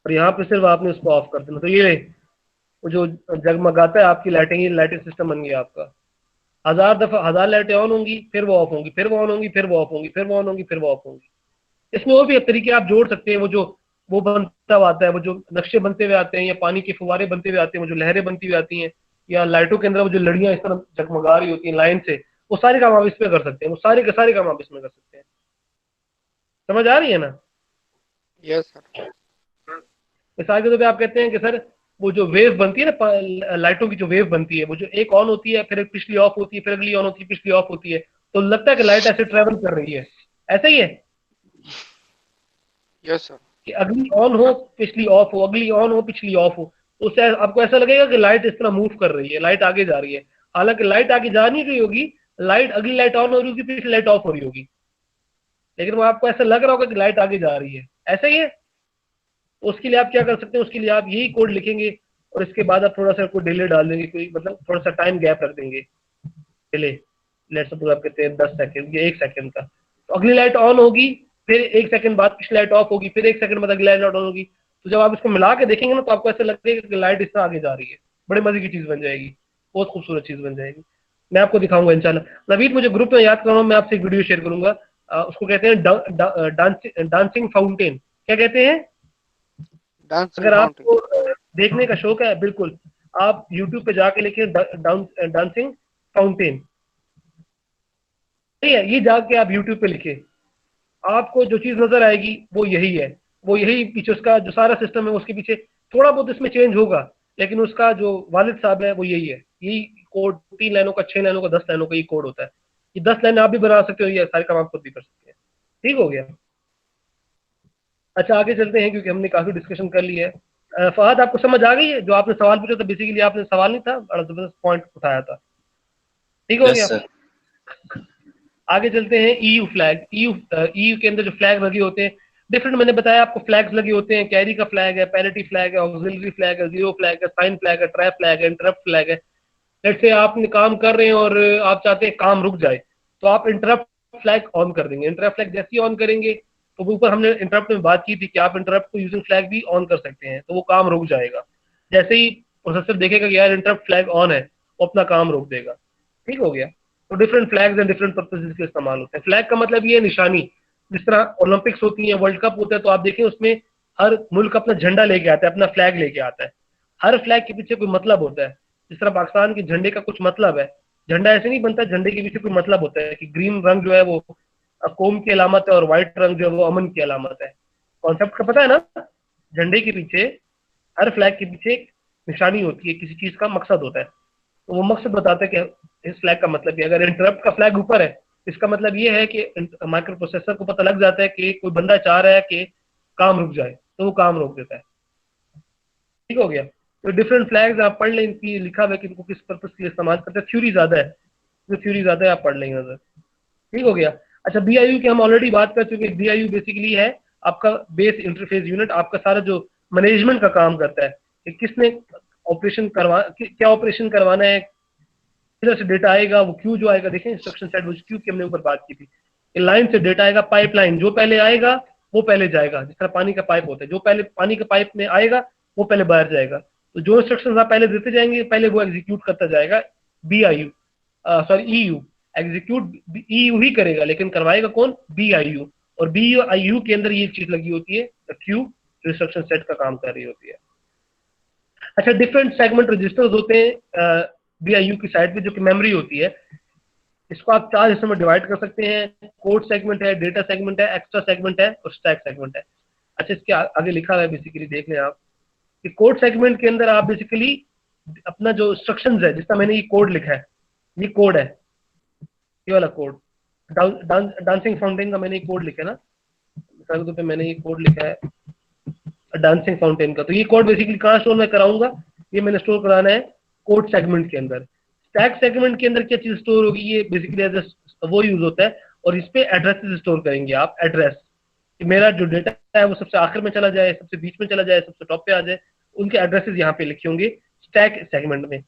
और यहाँ पे सिर्फ आपने उसको ऑफ कर देना। तो ये वो जो जगमगाता है आपकी लाइटिंग, ये लाइटिंग सिस्टम बन गया आपका। 1000 लाइटें ऑन होंगी, फिर वो ऑफ होंगी, फिर वो ऑन होंगी, फिर वो ऑफ होंगी, फिर वो ऑन होंगी, फिर वो ऑफ होंगी। इसमें और भी तरीके आप जोड़ सकते हैं। वो बनता हुआ आता है, वो जो नक्शे बनते हुए आते हैं, या पानी के फुवारे बनते हुए आते हैं, वो जो लहरें बनती हुई आती हैं, या लाइटों के अंदर वो जो लड़ियां इस तरह जगमगा रही होती हैं लाइन से, वो सारे काम आप इसमें कर सकते हैं। वो सारे के सारे काम आप इसमें कर सकते हैं। समझ आ रही है ना? Yes sir. मिसाल के तौर पे आप कहते हैं कि सर वो जो वेव बनती है ना, लाइटों की जो वेव बनती है, वो जो एक ऑन होती है, फिर एक पिछली ऑफ होती है, फिर अगली ऑन होती है, पिछली ऑफ होती है, तो लगता है कि लाइट ऐसे ट्रेवल कर रही है। ऐसा ही है यस सर। कि अगली ऑन हो, पिछली ऑफ हो, अगली ऑन हो, पिछली ऑफ हो, तो उससे आपको ऐसा लगेगा कि लाइट इस तरह मूव कर रही है, लाइट आगे जा रही है। हालांकि लाइट आगे जा नहीं रही होगी, लाइट, अगली लाइट ऑन हो रही होगी, पिछली लाइट ऑफ हो रही होगी, लेकिन वो आपको ऐसा लग रहा होगा कि लाइट आगे जा रही है। ऐसा ही है। उसके लिए आप क्या कर सकते हैं, उसके लिए आप यही कोड लिखेंगे और इसके बाद आप थोड़ा सा कोई डिले डाल देंगे, कोई मतलब थोड़ा सा टाइम गैप रख देंगे, डिले, लेट्स सपोज आप कहते हैं 10 सेकंड या 1 सेकंड का। तो अगली लाइट ऑन होगी, फिर 1 सेकंड बाद पिछली लाइट ऑफ होगी, फिर 1 सेकंड बाद अगली लाइट ऑन होगी। तो जब आप इसको मिला के देखेंगे ना, तो आपको ऐसा लगेगा कि लाइट इससे आगे जा रही है। बड़े मजे की चीज बन जाएगी, बहुत खूबसूरत चीज बन जाएगी। मैं आपको दिखाऊंगा इंशाल्लाह। नवीद, मुझे ग्रुप में याद करो, मैं आपसे एक वीडियो शेयर करूंगा। उसको कहते हैं डांसिंग फाउंटेन। क्या कहते हैं? डांसिंग अगर फाउंटेन। आपको देखने का शौक है, बिल्कुल आप YouTube पे जाके लिखे डांसिंग फाउंटेन, ठीक है, ये जाके आप YouTube पे लिखे, आपको जो चीज नजर आएगी वो यही है। वो यही पीछे उसका जो सारा सिस्टम है, उसके पीछे थोड़ा बहुत इसमें चेंज होगा, लेकिन उसका जो वालिद साहब है वो यही है। यही कोड 3 लाइनों का, 6 लाइनों का, 10 लाइनों का ये कोड होता है। ये 10 लाइन आप भी बना सकते हो, ये सारे काम आप खुद भी कर सकते हैं। ठीक हो गया? अच्छा, आगे चलते हैं क्योंकि हमने काफी डिस्कशन कर ली है। फहद, आपको समझ आ गई है? जो आपने सवाल पूछा था, बेसिकली आपने सवाल नहीं था, बड़ा जबरदस्त पॉइंट उठाया था। ठीक हो गया? आगे चलते हैं। EU flag. ईयू के अंदर जो फ्लैग लगे होते हैं डिफरेंट, मैंने बताया आपको फ्लैग्स लगे होते हैं। कैरी का फ्लैग है, पैरिटी फ्लैग है, ऑक्सिलरी फ्लैग है, जीरो फ्लैग है, साइन फ्लैग है, ट्रैप फ्लैग है, इंटरप्ट फ्लैग है। लेट्स से आप काम कर रहे हैं और आप चाहते हैं काम रुक जाए, तो आप इंटरप्ट फ्लैग ऑन कर देंगे। इंटरप्ट फ्लैग जैसे ही ऑन करेंगे, तो वो ऊपर हमने इंटरप्ट में बात की थी कि आप इंटरप्ट को यूजिंग फ्लैग भी ऑन कर सकते हैं, तो वो काम रुक जाएगा। जैसे ही प्रोसेसर देखेगा कि यार इंटरप्ट फ्लैग ऑन है, वो अपना काम रोक देगा। ठीक हो गया? तो different flags and different purposes के इस्तेमाल होते हैं। फ्लैग का मतलब ये है निशानी। जिस तरह ओलंपिक्स होती है, वर्ल्ड कप होता है, तो आप देखें उसमें हर मुल्क अपना झंडा लेके आता है, अपना फ्लैग लेके आता है। हर फ्लैग के पीछे कोई मतलब होता है। जिस तरह पाकिस्तान के झंडे का कुछ मतलब है, झंडा ऐसे नहीं बनता, झंडे के पीछे कोई मतलब होता है कि ग्रीन रंग जो है वो कौम की अलामत है और व्हाइट रंग जो है वो अमन की अलामत है। कॉन्सेप्ट का पता है ना? झंडे के पीछे, हर फ्लैग के पीछे एक निशानी होती है, किसी चीज का मकसद होता है। तो वो मकसद बताता है कि इस फ्लैग का मतलब है। अगर इंटरप्ट का फ्लैग ऊपर है, इसका मतलब ये है कि माइक्रो प्रोसेसर को पता लग जाता है कि कोई बंदा चाह रहा है कि काम रुक जाए, तो वो काम रोक देता है। ठीक हो गया। तो डिफरेंट फ्लैग्स आप पढ़ लें, इनकी लिखा हुआ है कि इनको किस पर्पस के लिए इस्तेमाल करते हैं। थ्योरी ज्यादा है, जो थ्योरी ज्यादा है आप पढ़ लेंगे उधर। ठीक हो गया। अच्छा, BIU की हम ऑलरेडी बात कर चुके हैं। BIU बेसिकली है आपका बेस इंटरफेस यूनिट, आपका सारा जो मैनेजमेंट का काम करता है कि किसने ऑपरेशन क्या ऑपरेशन करवाना है, किधर से डेटा आएगा, वो क्यू जो आएगा, देखें इंस्ट्रक्शन सेट वो क्यू की हमने ऊपर बात की थी। लाइन से डेटा आएगा, पाइपलाइन, जो पहले आएगा वो पहले जाएगा, जिस तरह पानी का पाइप होता है, जो पहले पानी के पाइप में आएगा वो पहले बाहर जाएगा। तो जो इंस्ट्रक्शन आप पहले देते जाएंगे पहले वो एग्जीक्यूट करता जाएगा BIU, sorry EU। Execute EU ही करेगा, लेकिन करवाएगा कौन? BIU। और BIU के अंदर ये चीज लगी होती है क्यू, जो इंस्ट्रक्शन सेट का काम कर रही होती है। अच्छा, डिफरेंट सेगमेंट रजिस्टर्स होते हैं BIU की साइड पे, जो कि मेमोरी होती है। इसको आप 4 हिस्सों में डिवाइड कर सकते हैं। कोड सेगमेंट है, डेटा सेगमेंट है, एक्स्ट्रा सेगमेंट है और स्टैक सेगमेंट है। अच्छा, इसके आगे लिखा हुआ है बेसिकली, देख लें आप कि कोड सेगमेंट के अंदर आप बेसिकली अपना जो इंस्ट्रक्शंस है, जिसका मैंने ये कोड लिखा है, ये कोड है, ये वाला कोड डांसिंग फाउंटेन का मैंने ये कोड लिखा है ना, मिसाल के तौर पे मैंने ये कोड लिखा है डांसिंग फाउंटेन का। तो ये कोड बेसिकली कहाँ स्टोर मैं कराऊंगा? ये मैंने स्टोर कराना है कोड सेगमेंट के अंदर। स्टैक सेगमेंट के अंदर क्या चीज स्टोर होगी? ये बेसिकली एज वो यूज होता है, और इस पे एड्रेसेस स्टोर करेंगे आप। एड्रेस कि मेरा जो डेटा है वो सबसे आखिर में चला जाए, सबसे बीच में चला जाए, सबसे टॉप पे आ जाए, उनके एड्रेसेस यहाँ पे लिखे होंगे स्टैक सेगमेंट में।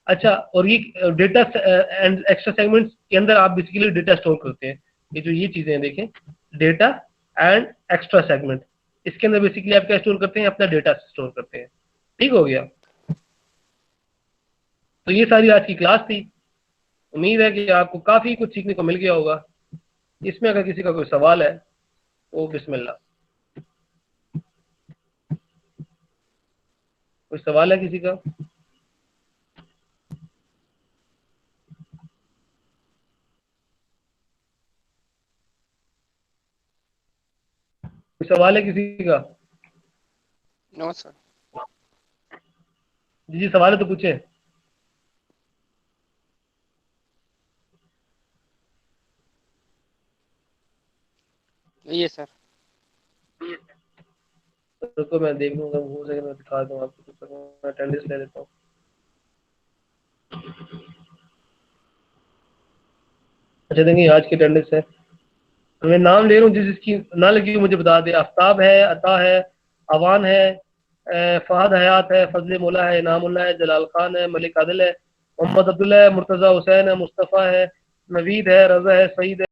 अच्छा, और ये डेटा एंड एक्स्ट्रा सेगमेंट्स के अंदर आप बेसिकली डेटा स्टोर करते हैं। ये चीजें देखें, डेटा एंड एक्स्ट्रा सेगमेंट, इसके अंदर बेसिकली आप क्या स्टोर करते हैं? अपना डेटा स्टोर करते हैं। ठीक हो गया। तो ये सारी आज की क्लास थी। उम्मीद है कि आपको काफी कुछ सीखने को मिल गया होगा। इसमें अगर किसी का कोई सवाल है तो बिस्मिल्लाह। कोई सवाल है किसी का? कोई सवाल है किसी का? No sir. जी सवाल है तो पूछे। ये सर। तो मैं देख लूंगा, हो सके मैं दिखा दूँ आपको, तो मैं अटेंडेंस ले लेता हूँ। अच्छा देंगे, आज की अटेंडेंस है, मैं नाम ले रहा हूँ, जिसकी ना लगी हो मुझे बता दे। आफ्ताब है, अता है, अवान है, फहद हयात है, फजल मौला है, इनामुल्लाह है, जलाल खान है, मलिक आदिल है, मोहम्मद अब्दुल्ला है, मुर्तज़ा हुसैन है, मुस्तफ़ा है, नवीद है, रज़ा है, सईद है।